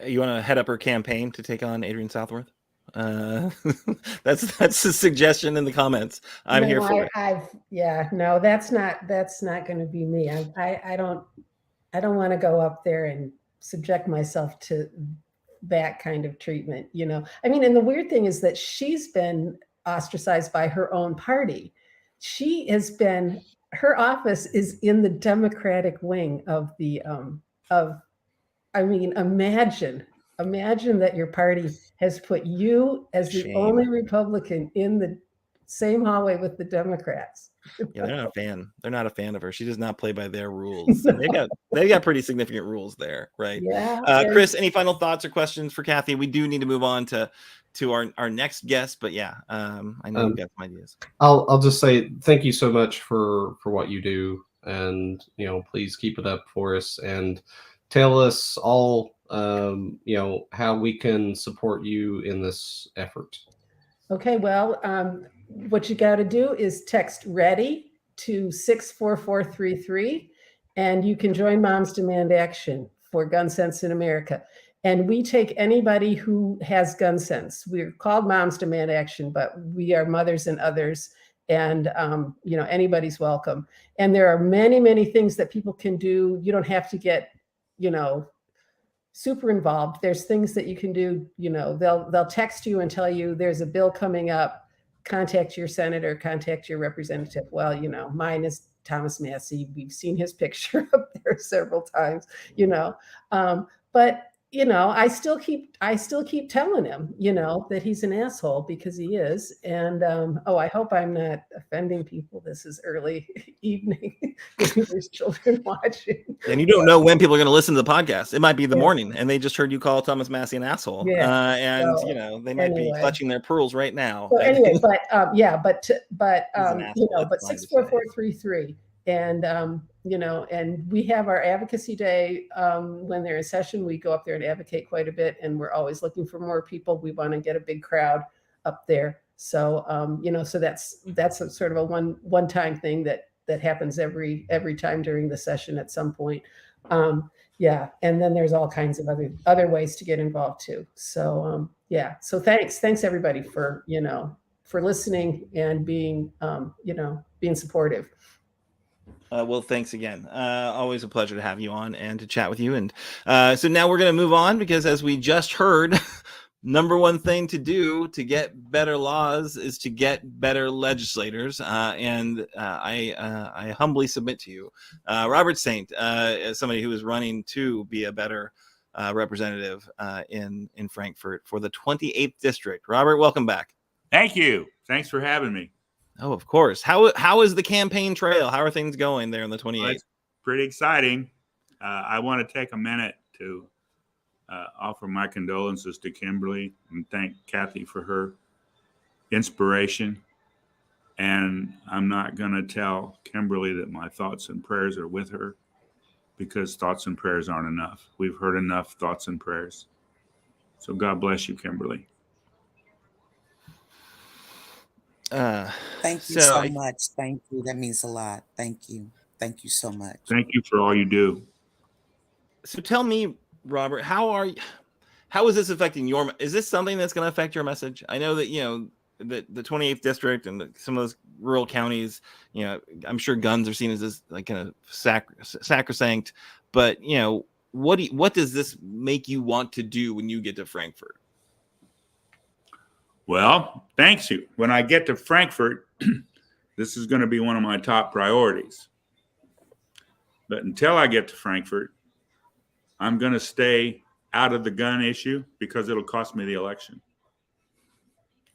You want to head up her campaign to take on Adrian Southworth? That's a suggestion in the comments. I'm here for it. No, that's not going to be me. I don't want to go up there and subject myself to that kind of treatment. I mean, and the weird thing is that she's been ostracized by her own party. Her office is in the Democratic wing of the I mean, imagine that your party has put you as the only Republican in the same hallway with the Democrats. Yeah, they're not a fan. They're not a fan of her. She does not play by their rules. And they've got pretty significant rules there, right? Yeah. Chris, any final thoughts or questions for Cathy? We do need to move on to our next guest, but I know you've got some ideas. I'll just say thank you so much for what you do, and please keep it up for us and tell us all how we can support you in this effort. Okay, well, what you got to do is text READY to 64433, and you can join Moms Demand Action for Gun Sense in America. And we take anybody who has gun sense. We're called Moms Demand Action, but we are mothers and others. And, anybody's welcome. And there are many, many things that people can do. You don't have to get, super involved. There's things that you can do. They'll text you and tell you there's a bill coming up. Contact your senator, contact your representative. Well, mine is Thomas Massey. We've seen his picture up there several times, but I still keep telling him, that he's an asshole, because he is. And I hope I'm not offending people. This is early evening. There's children watching. And you don't know when people are going to listen to the podcast. It might be the morning, and they just heard you call Thomas Massey an asshole. Yeah. They might be clutching their pearls right now. So anyway, but 64433. And, and we have our advocacy day when they're in session. We go up there and advocate quite a bit, and we're always looking for more people. We want to get a big crowd up there. So, so that's a sort of a one-time thing that happens every time during the session at some point. And then there's all kinds of other ways to get involved too. So, so thanks everybody for listening and being supportive. Well, thanks again. Always a pleasure to have you on and to chat with you. And so now we're going to move on, because as we just heard, number one thing to do to get better laws is to get better legislators. And I humbly submit to you, Robert Sainte, as somebody who is running to be a better representative in Frankfort for the 28th district. Robert, welcome back. Thank you. Thanks for having me. Oh, of course. How is the campaign trail? How are things going there in the 28th? Well, it's pretty exciting. I want to take a minute to offer my condolences to Kimberly and thank Cathy for her inspiration. And I'm not going to tell Kimberly that my thoughts and prayers are with her, because thoughts and prayers aren't enough. We've heard enough thoughts and prayers. So God bless you, Kimberly. Thank you so much. Thank you. That means a lot. Thank you. Thank you so much. Thank you for all you do. So tell me, Robert, how is this affecting is this something that's going to affect your message? I know that, the 28th district and some of those rural counties, I'm sure guns are seen as this like kind of sacrosanct, but what does this make you want to do when you get to Frankfort? Well, thanks you. When I get to Frankfort, this is going to be one of my top priorities. But until I get to Frankfort, I'm going to stay out of the gun issue, because it'll cost me the election.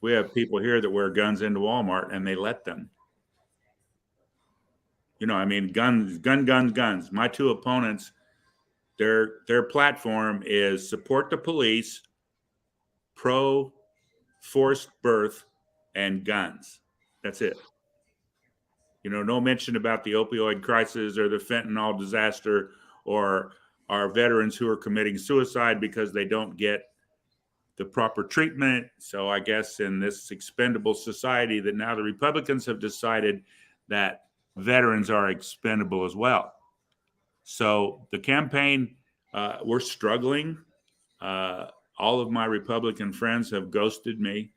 We have people here that wear guns into Walmart and they let them. Guns. My two opponents, their platform is support the police, pro forced birth, and guns. That's it. No mention about the opioid crisis or the fentanyl disaster or our veterans who are committing suicide because they don't get the proper treatment. So I guess in this expendable society that now the Republicans have decided that veterans are expendable as well. So the campaign, we're struggling. All of my Republican friends have ghosted me.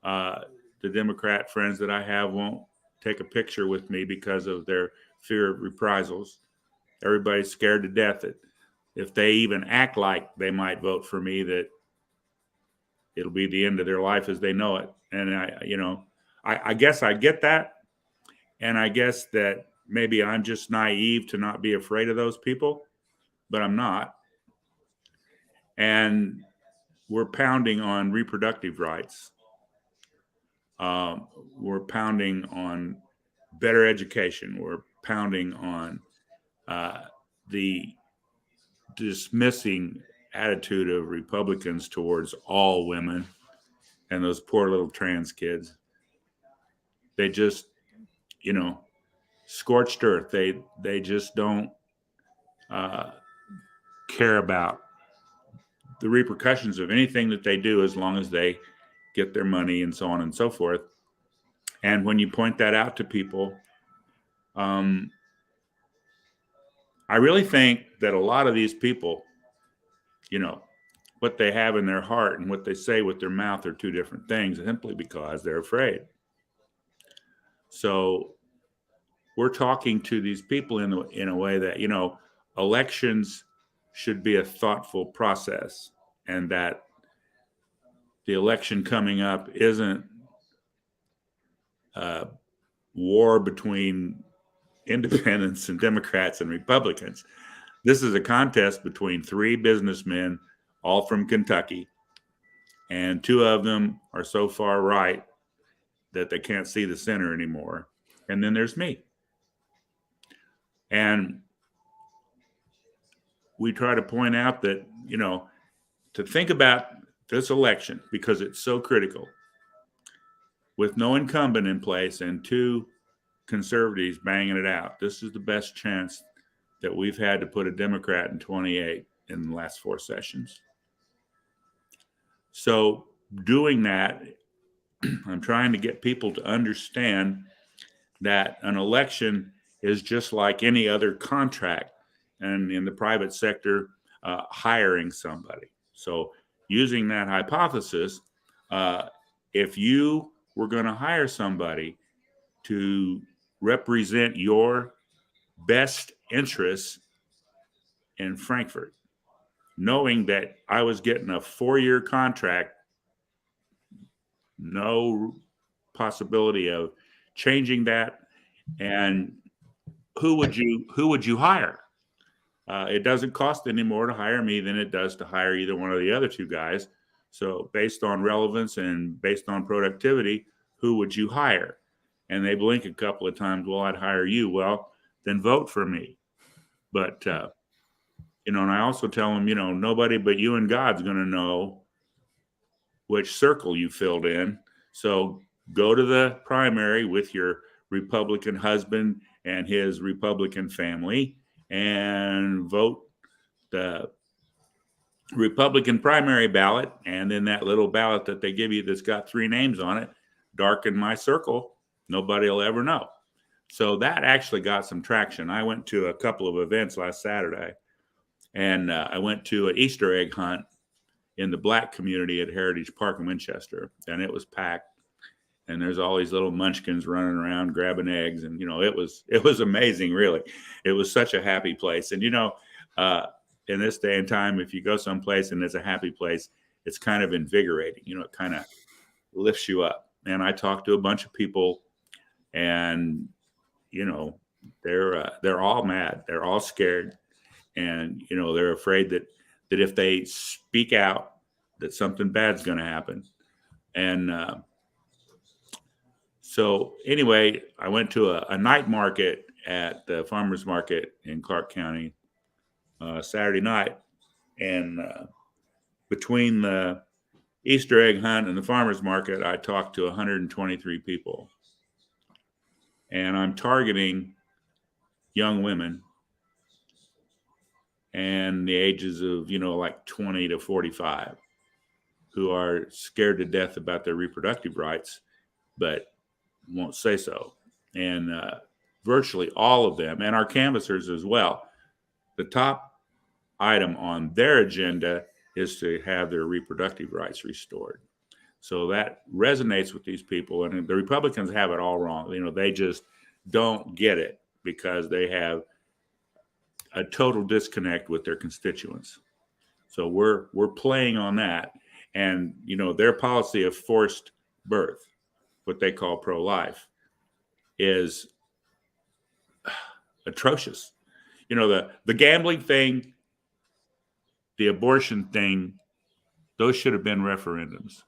The Democrat friends that I have won't take a picture with me because of their fear of reprisals. Everybody's scared to death that if they even act like they might vote for me, that it'll be the end of their life as they know it. And I guess I get that. And I guess that maybe I'm just naive to not be afraid of those people, but I'm not. And we're pounding on reproductive rights. We're pounding on better education. We're pounding on the dismissing attitude of Republicans towards all women and those poor little trans kids. They just, scorched earth. They just don't care about the repercussions of anything that they do as long as they get their money and so on and so forth. And when you point that out to people, I really think that a lot of these people, what they have in their heart and what they say with their mouth are two different things, simply because they're afraid. So we're talking to these people in a way that, elections should be a thoughtful process, and that the election coming up isn't a war between independents and Democrats and Republicans. This is a contest between three businessmen, all from Kentucky, and two of them are so far right that they can't see the center anymore. And then there's me. And we try to point out that, to think about this election, because it's so critical, with no incumbent in place and two conservatives banging it out, this is the best chance that we've had to put a Democrat in 28 in the last 4 sessions. So doing that, I'm trying to get people to understand that an election is just like any other contract, and in the private sector, hiring somebody. So using that hypothesis, if you were going to hire somebody to represent your best interests in Frankfort, knowing that I was getting a 4-year contract, no possibility of changing that, and who would you hire? It doesn't cost any more to hire me than it does to hire either one of the other two guys. So based on relevance and based on productivity, who would you hire? And they blink a couple of times. Well, I'd hire you. Well, then vote for me. But, and I also tell them, nobody but you and God's going to know which circle you filled in. So go to the primary with your Republican husband and his Republican family and vote the Republican primary ballot. And then that little ballot that they give you that's got 3 names on it, darken my circle. Nobody will ever know. So that actually got some traction. I went to a couple of events last Saturday, and I went to an Easter egg hunt in the Black community at Heritage Park in Winchester, and it was packed. And there's all these little munchkins running around grabbing eggs, and it was amazing, really. It was such a happy place. And in this day and time, if you go someplace and it's a happy place, it's kind of invigorating. It kind of lifts you up. And I talked to a bunch of people, and they're all mad, they're all scared, and they're afraid that if they speak out, that something bad's going to happen. And so anyway, I went to a night market at the farmers market in Clark County Saturday night, and between the Easter egg hunt and the farmers market, I talked to 123 people. And I'm targeting young women and the ages of, like 20 to 45, who are scared to death about their reproductive rights, but won't say so. And virtually all of them, and our canvassers as well, the top item on their agenda is to have their reproductive rights restored. So that resonates with these people. And the Republicans have it all wrong. They just don't get it because they have a total disconnect with their constituents. So we're playing on that. And, their policy of forced birth, what they call pro-life, is atrocious. The gambling thing, the abortion thing, those should have been referendums.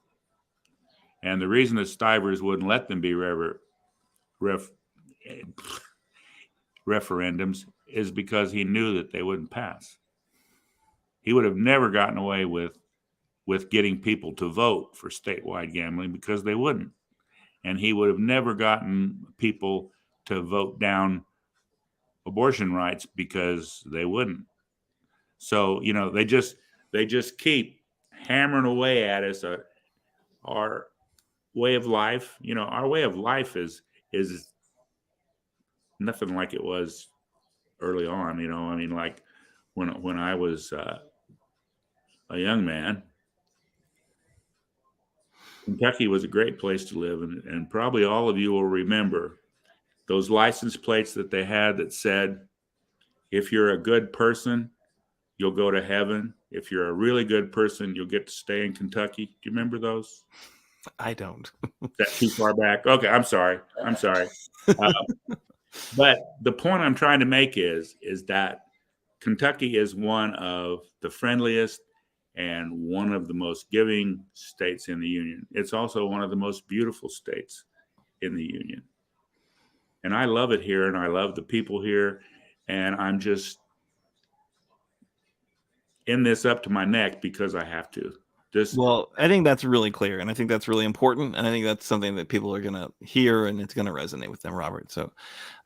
And the reason that Stivers wouldn't let them be referendums is because he knew that they wouldn't pass. He would have never gotten away with getting people to vote for statewide gambling because they wouldn't. And he would have never gotten people to vote down abortion rights because they wouldn't. So, they just keep hammering away at us our way of life. Our way of life is nothing like it was early on. Like when I was a young man, Kentucky was a great place to live, and probably all of you will remember those license plates that they had that said, if you're a good person, you'll go to heaven. If you're a really good person, you'll get to stay in Kentucky. Do you remember those? I don't. Is that too far back? Okay, I'm sorry. But the point I'm trying to make is that Kentucky is one of the friendliest and one of the most giving states in the Union. It's also one of the most beautiful states in the Union. And I love it here, and I love the people here, and I'm just in this up to my neck because I have to. Well, I think that's really clear, and I think that's really important, and I think that's something that people are going to hear, and it's going to resonate with them, Robert. So,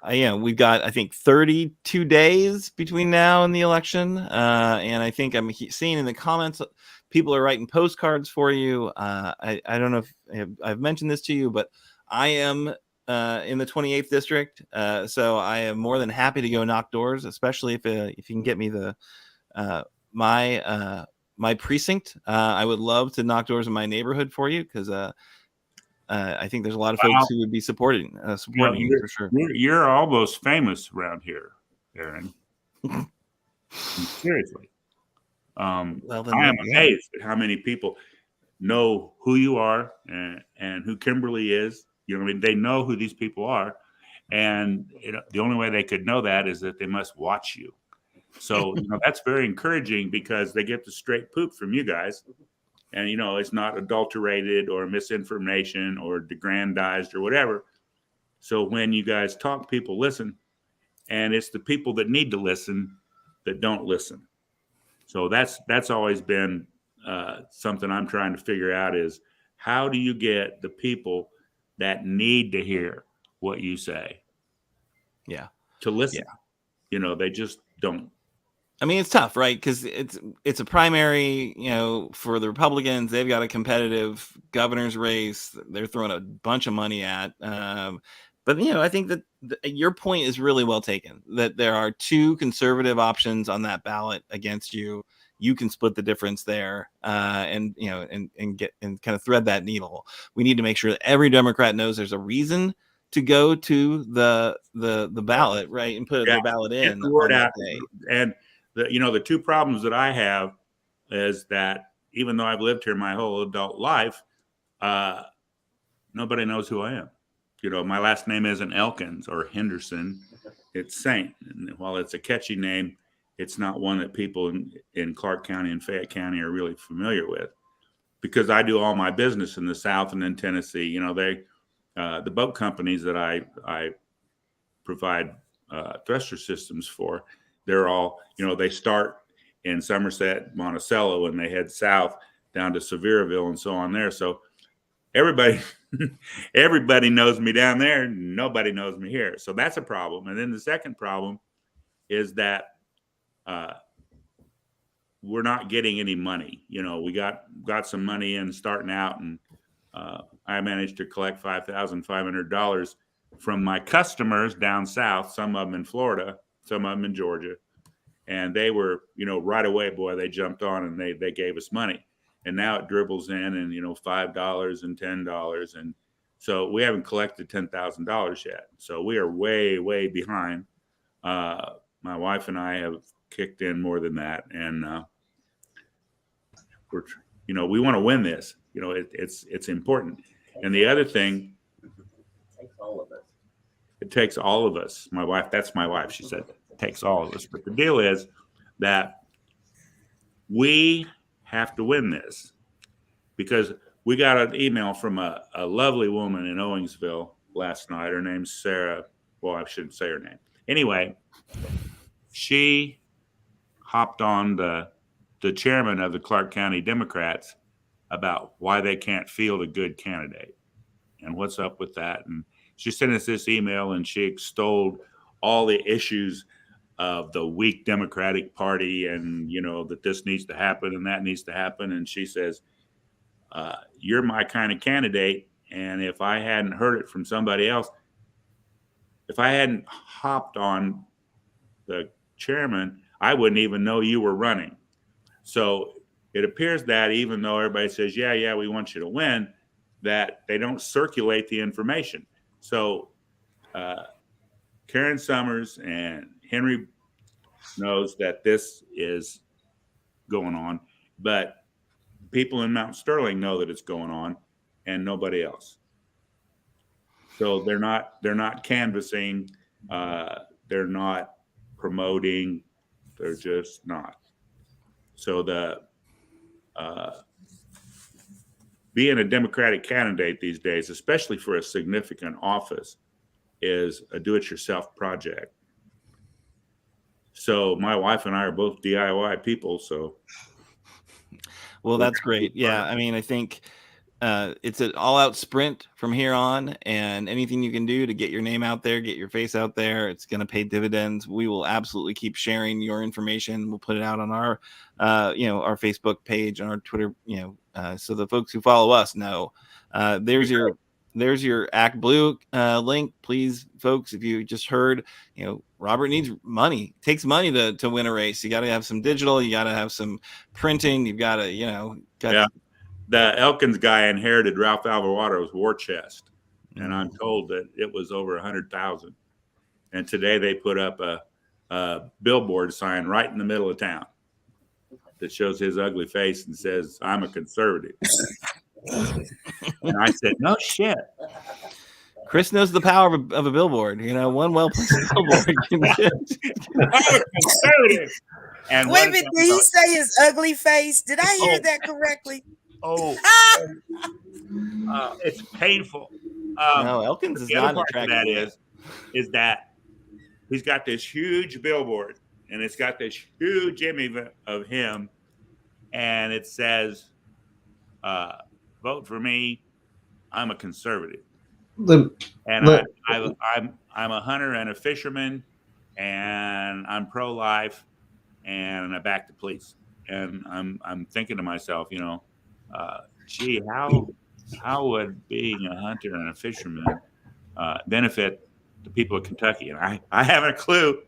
we've got, I think, 32 days between now and the election, and I think I'm seeing in the comments people are writing postcards for you. I don't know if I've mentioned this to you, but I am in the 28th district, so I am more than happy to go knock doors, especially if you can get me the my precinct. I would love to knock doors in my neighborhood for you, because I think there's a lot of folks who would be supporting you for sure. You're almost famous around here, Aaron. Seriously. I am amazed at how many people know who you are and who Kimberly is. They know who these people are. And the only way they could know that is that they must watch you. So, that's very encouraging, because they get the straight poop from you guys. And, it's not adulterated or misinformation or degradized or whatever. So when you guys talk, people listen. And it's the people that need to listen that don't listen. So that's always been something I'm trying to figure out, is how do you get the people that need to hear what you say to listen? They just don't. I mean, it's tough, right? Because it's a primary, for the Republicans. They've got a competitive governor's race. They're throwing a bunch of money at. But, I think that your point is really well taken, that there are two conservative options on that ballot against you. You can split the difference there, and kind of thread that needle. We need to make sure that every Democrat knows there's a reason to go to the ballot, right, and put their ballot in. Get the word out. And the two problems that I have is that even though I've lived here my whole adult life, nobody knows who I am. My last name isn't Elkins or Henderson. It's Sainte. And while it's a catchy name, it's not one that people in Clark County and Fayette County are really familiar with, because I do all my business in the South and in Tennessee. The boat companies that I provide thruster systems for, they're all, they start in Somerset, Monticello, and they head south down to Sevierville and so on there. So everybody knows me down there. Nobody knows me here. So that's a problem. And then the second problem is that we're not getting any money. We got some money in starting out, and I managed to collect $5,500 from my customers down south, some of them in Florida, some of them in Georgia. And they were, right away, boy, they jumped on and they gave us money. And now it dribbles in and, $5 and $10. And so we haven't collected $10,000 yet. So we are way, way behind. My wife and I have kicked in more than that. And we want to win this. It's important. And the other thing, it takes all of us. My wife, that's my wife. She said, it takes all of us. But the deal is that we have to win this, because we got an email from a lovely woman in Owensville last night. Her name's Sarah. Well, I shouldn't say her name. Anyway, she hopped on the chairman of the Clark County Democrats about why they can't field a good candidate and what's up with that. And she sent us this email, and she extolled all the issues of the weak Democratic Party, and that this needs to happen and that needs to happen. And she says, "You're my kind of candidate, and if I hadn't heard it from somebody else, if I hadn't hopped on the chairman, I wouldn't even know you were running." So it appears that even though everybody says, yeah, we want you to win, that they don't circulate the information. So Karen Summers and Henry knows that this is going on, but people in Mount Sterling know that it's going on, and nobody else. So they're not canvassing, they're not promoting, they're just not. So being a Democratic candidate these days, especially for a significant office, is a do-it-yourself project. So my wife and I are both DIY people. So, well, that's great. Yeah, I mean, I think it's an all-out sprint from here on, and anything you can do to get your name out there, get your face out there, it's going to pay dividends. We will absolutely keep sharing your information. We'll put it out on our, our Facebook page and our Twitter, so the folks who follow us know. There's your Act Blue link. Please, folks, if you just heard, Robert needs money. It takes money to win a race. You got to have some digital. You got to have some printing. You've got to, yeah. The Elkins guy inherited Ralph Alvaroto's war chest, and I'm told that it was over 100,000. And today they put up a billboard sign right in the middle of town that shows his ugly face and says, "I'm a conservative." And I said, "No shit." Chris knows the power of a billboard. One well-placed billboard. I'm a conservative. And wait a minute, did he say his ugly face? Did I hear that correctly? It's painful. No, Elkins is not attractive. That is that he's got this huge billboard, and it's got this huge image of him, and it says, "Vote for me. I'm a conservative." I'm a hunter and a fisherman, and I'm pro-life, and I back the police. And I'm thinking to myself, gee, how would being a hunter and a fisherman benefit the people of Kentucky? And I haven't a clue.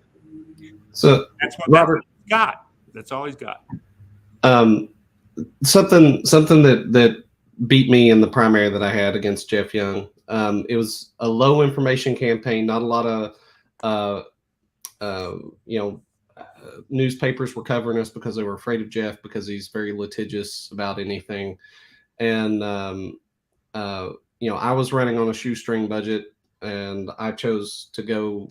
So that's what Robert got. That's all he's got. Something that beat me in the primary that I had against Jeff Young. It was a low information campaign. Not a lot of newspapers were covering us because they were afraid of Jeff because he's very litigious about anything. And I was running on a shoestring budget, and I chose to go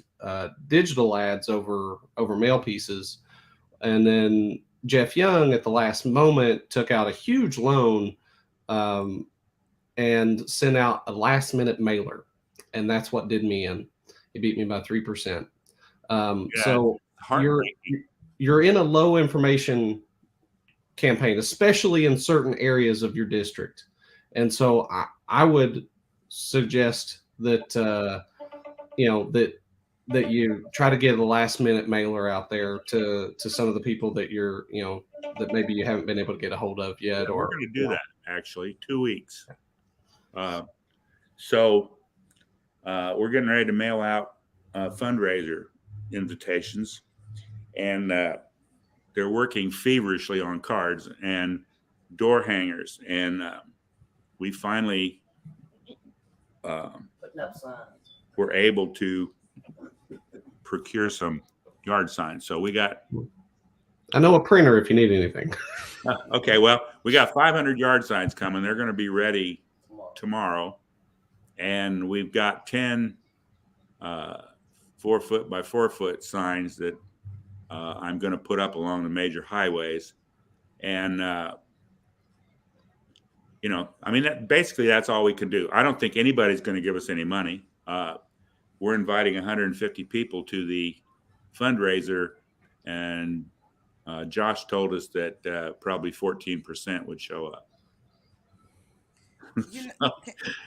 digital ads over mail pieces. And then Jeff Young at the last moment took out a huge loan and sent out a last minute mailer. And that's what did me in. He beat me by 3%. So you're in a low information campaign, especially in certain areas of your district. And so I would suggest that, that you try to get a last minute mailer out there to some of the people that that maybe you haven't been able to get a hold of yet. We're going to do that actually 2 weeks. So we're getting ready to mail out fundraiser invitations, and they're working feverishly on cards and door hangers, and we finally were able to procure some yard signs. So we got, I know a printer if you need anything. Okay, well, we got 500 yard signs coming. They're going to be ready tomorrow, and we've got 10 4-foot by 4-foot signs that I'm going to put up along the major highways. And basically that's all we can do. I don't think anybody's going to give us any money. We're inviting 150 people to the fundraiser, and Josh told us that probably 14% would show up.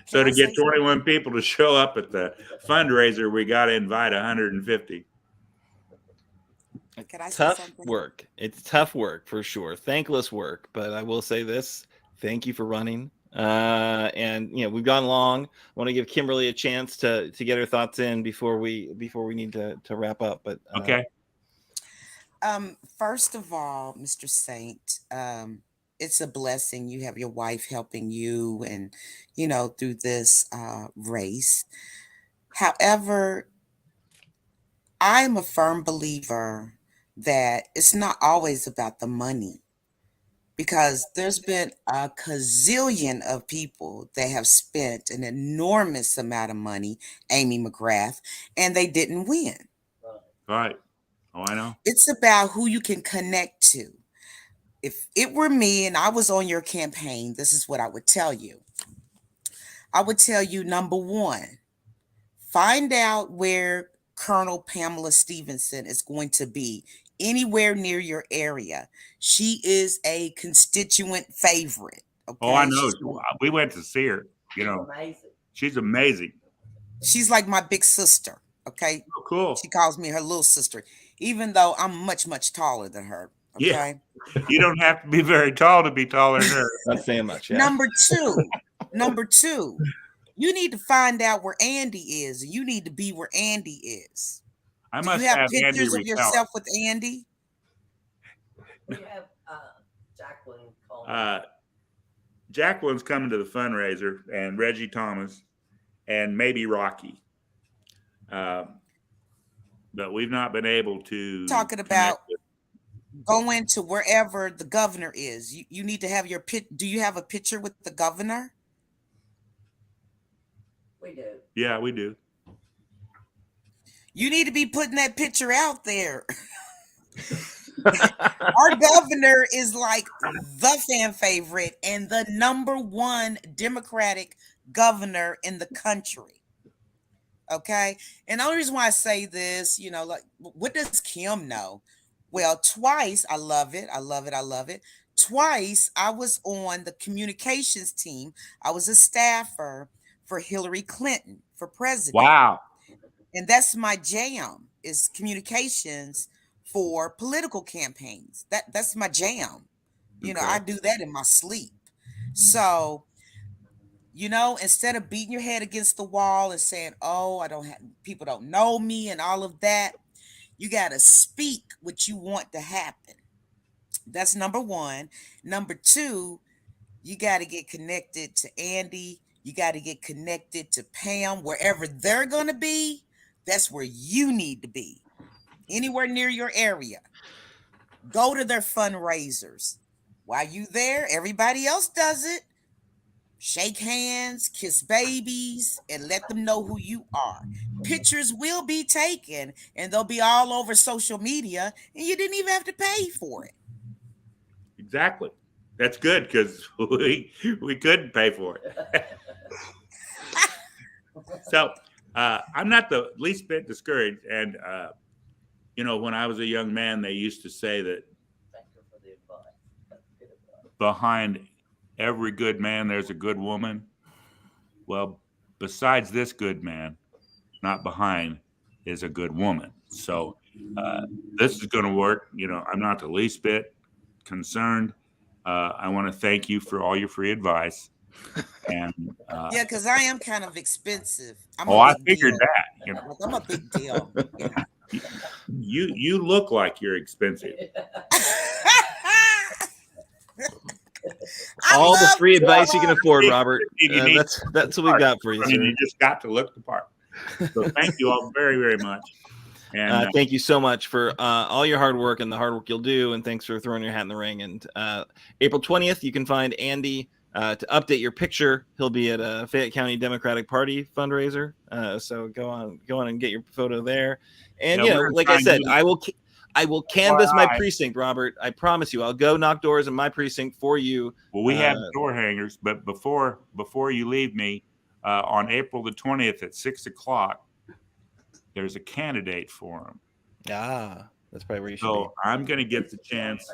So to get 21 people to show up at the fundraiser, we got to invite 150. Can I say Tough something? work. It's tough work for sure. Thankless work. But I will say this: thank you for running. And we've gone long. I want to give Kimberly a chance to get her thoughts in before we need to wrap up. But Okay. First of all, Mr. Saint, it's a blessing. You have your wife helping you and, through this race. However, I'm a firm believer that it's not always about the money, because there's been a gazillion of people that have spent an enormous amount of money, Amy McGrath, and they didn't win. Right. Oh, I know. It's about who you can connect to. If it were me and I was on your campaign, this is what I would tell you. I would tell you, number one, find out where Colonel Pamela Stevenson is going to be anywhere near your area. She is a constituent favorite. Okay? Oh, I know. We went to see her. She's amazing. She's like my big sister. Okay. Oh, cool. She calls me her little sister, even though I'm much, much taller than her. Okay. Yeah. You don't have to be very tall to be taller than her. Not saying much. Yeah. Number two, you need to find out where Andy is, and you need to be where Andy is. I Do must you have Andy pictures of repelled. yourself with Andy? We have Jacqueline calling. Jacqueline's coming to the fundraiser, and Reggie Thomas, and maybe Rocky. But we've not been able to Talking about going to wherever the governor is. You need to have your do you have a picture with the governor? We do. Yeah, we do. You need to be putting that picture out there. Our governor is like the fan favorite and the number one Democratic governor in the country. Okay. And the only reason why I say this, like, what does Kim know? Well, twice, I love it. Twice, I was on the communications team. I was a staffer for Hillary Clinton for president. Wow. And that's my jam, is communications for political campaigns. That's my jam. Okay. I do that in my sleep. So, instead of beating your head against the wall and saying, "Oh, people don't know me," and all of that, you got to speak what you want to happen. That's number one. Number two, you got to get connected to Andy. You got to get connected to Pam. Wherever they're going to be, that's where you need to be. Anywhere near your area. Go to their fundraisers. While you there, everybody else does it. Shake hands, kiss babies, and let them know who you are. Pictures will be taken, and they'll be all over social media, and you didn't even have to pay for it. Exactly. That's good, because we couldn't pay for it. So I'm not the least bit discouraged. And, when I was a young man, they used to say that behind every good man, there's a good woman. Well, besides this good man, not behind, is a good woman. So this is going to work. I'm not the least bit concerned. I want to thank you for all your free advice. And yeah, because I am kind of expensive. I figured that. I'm a big deal. You look like you're expensive. All the free advice you can afford, Robert. That's what we got for you. You just got to look the part. So thank you all very, very much. And thank you so much for all your hard work and the hard work you'll do. And thanks for throwing your hat in the ring. And April 20th, you can find Andy to update your picture. He'll be at a Fayette County Democratic Party fundraiser. So go on and get your photo there. And like I said, I will canvass my precinct, Robert. I promise you, I'll go knock doors in my precinct for you. Well, we have door hangers, but before you leave me, on April the 20th at 6:00, there's a candidate forum. That's probably where you should be. So I'm going to get the chance.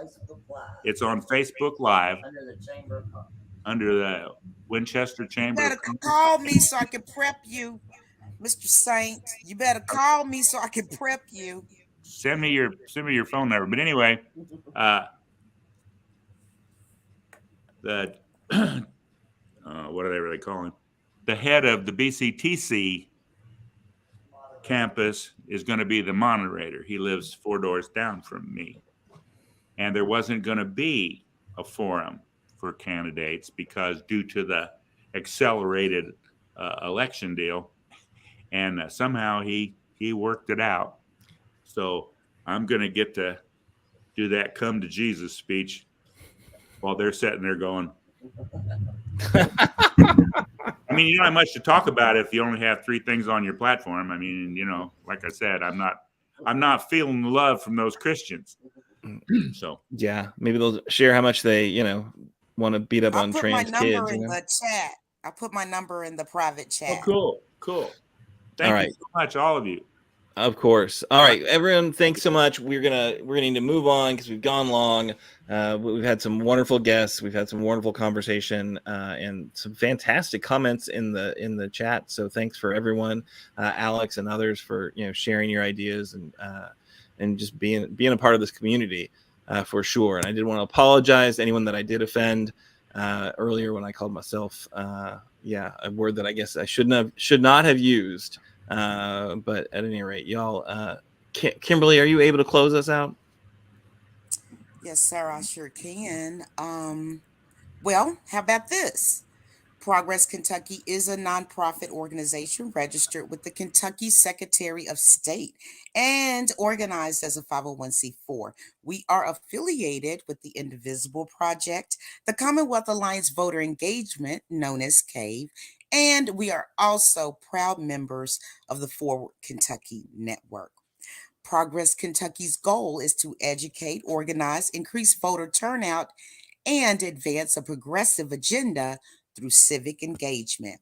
It's on Facebook Live under the Winchester Chamber. You better call me so I can prep you, Mr. Saint. You better call me so I can prep you. send me your phone number. But anyway, the what do they really call him? The head of the BCTC campus is going to be the moderator. He lives 4 doors down from me, and there wasn't going to be a forum for candidates because due to the accelerated election deal, and somehow he worked it out. So I'm going to get to do that come to Jesus speech while they're sitting there going. I mean, you don't have much to talk about if you only have 3 things on your platform. I mean, you know, like I said, I'm not feeling the love from those Christians. So yeah, maybe they'll share how much they, you know, want to beat up on trans kids. I'll put my number in the chat. I put my number in the private chat. Oh, cool. Thank you so much, all of you. Of course. All right, everyone. Thanks so much. We're gonna need to move on because we've gone long. We've had some wonderful guests. We've had some wonderful conversation and some fantastic comments in the chat. So thanks for everyone, Alex and others, for sharing your ideas and just being a part of this community for sure. And I did want to apologize to anyone that I did offend earlier when I called myself a word that I guess I should not have used. But at any rate, y'all, Kimberly, are you able to close us out? Yes, sir, I sure can. Well, how about this? Progress Kentucky is a nonprofit organization registered with the Kentucky Secretary of State and organized as a 501c4. We are affiliated with the Indivisible Project, the Commonwealth Alliance Voter Engagement, known as CAVE, and we are also proud members of the Forward Kentucky Network. Progress Kentucky's goal is to educate, organize, increase voter turnout, and advance a progressive agenda through civic engagement.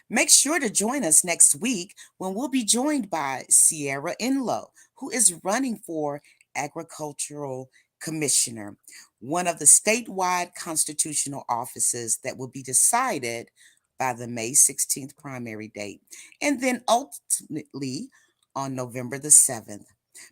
Make sure to join us next week when we'll be joined by Sierra Enlow, who is running for Agricultural Commissioner, one of the statewide constitutional offices that will be decided by the May 16th primary date, and then ultimately on November the 7th.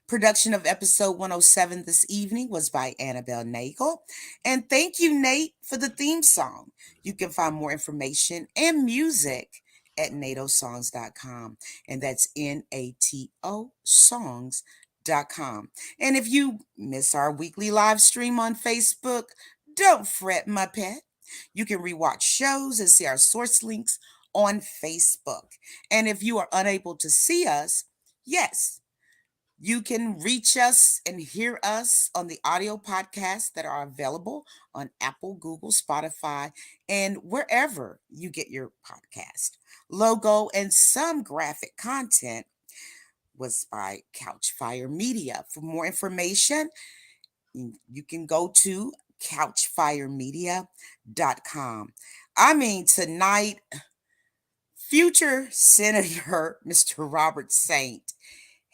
Production of episode 107 this evening was by Annabelle Nagel. And thank you, Nate, for the theme song. You can find more information and music at natosongs.com. And that's NATO songs.com. And if you miss our weekly live stream on Facebook, don't fret, my pet. You can rewatch shows and see our source links on Facebook. And if you are unable to see us, yes, you can reach us and hear us on the audio podcasts that are available on Apple, Google, Spotify, and wherever you get your podcast. Logo and some graphic content was by Couchfire Media. For more information, you can go to couchfiremedia.com. I mean, tonight, future Senator Mr. Robert Sainte,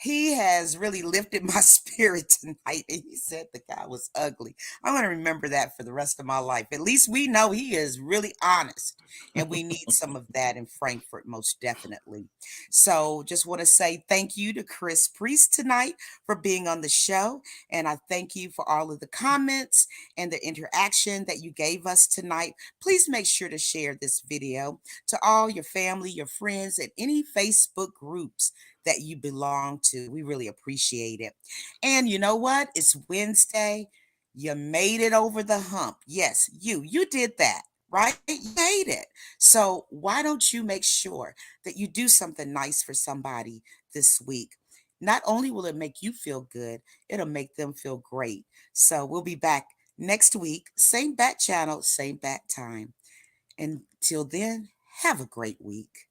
he has really lifted my spirit tonight. He said the guy was ugly. I'm going to remember that for the rest of my life. At least we know he is really honest, and we need some of that in Frankfort, most definitely. So just want to say thank you to Chris Priest tonight for being on the show. And I thank you for all of the comments and the interaction that you gave us tonight. Please make sure to share this video to all your family, your friends, and any Facebook groups that you belong to. We really appreciate it. And you know what? It's Wednesday. You made it over the hump. Yes, you did that, right? You made it. So why don't you make sure that you do something nice for somebody this week? Not only will it make you feel good, it'll make them feel great. So we'll be back next week, same bat channel, same bat time. Until then, have a great week.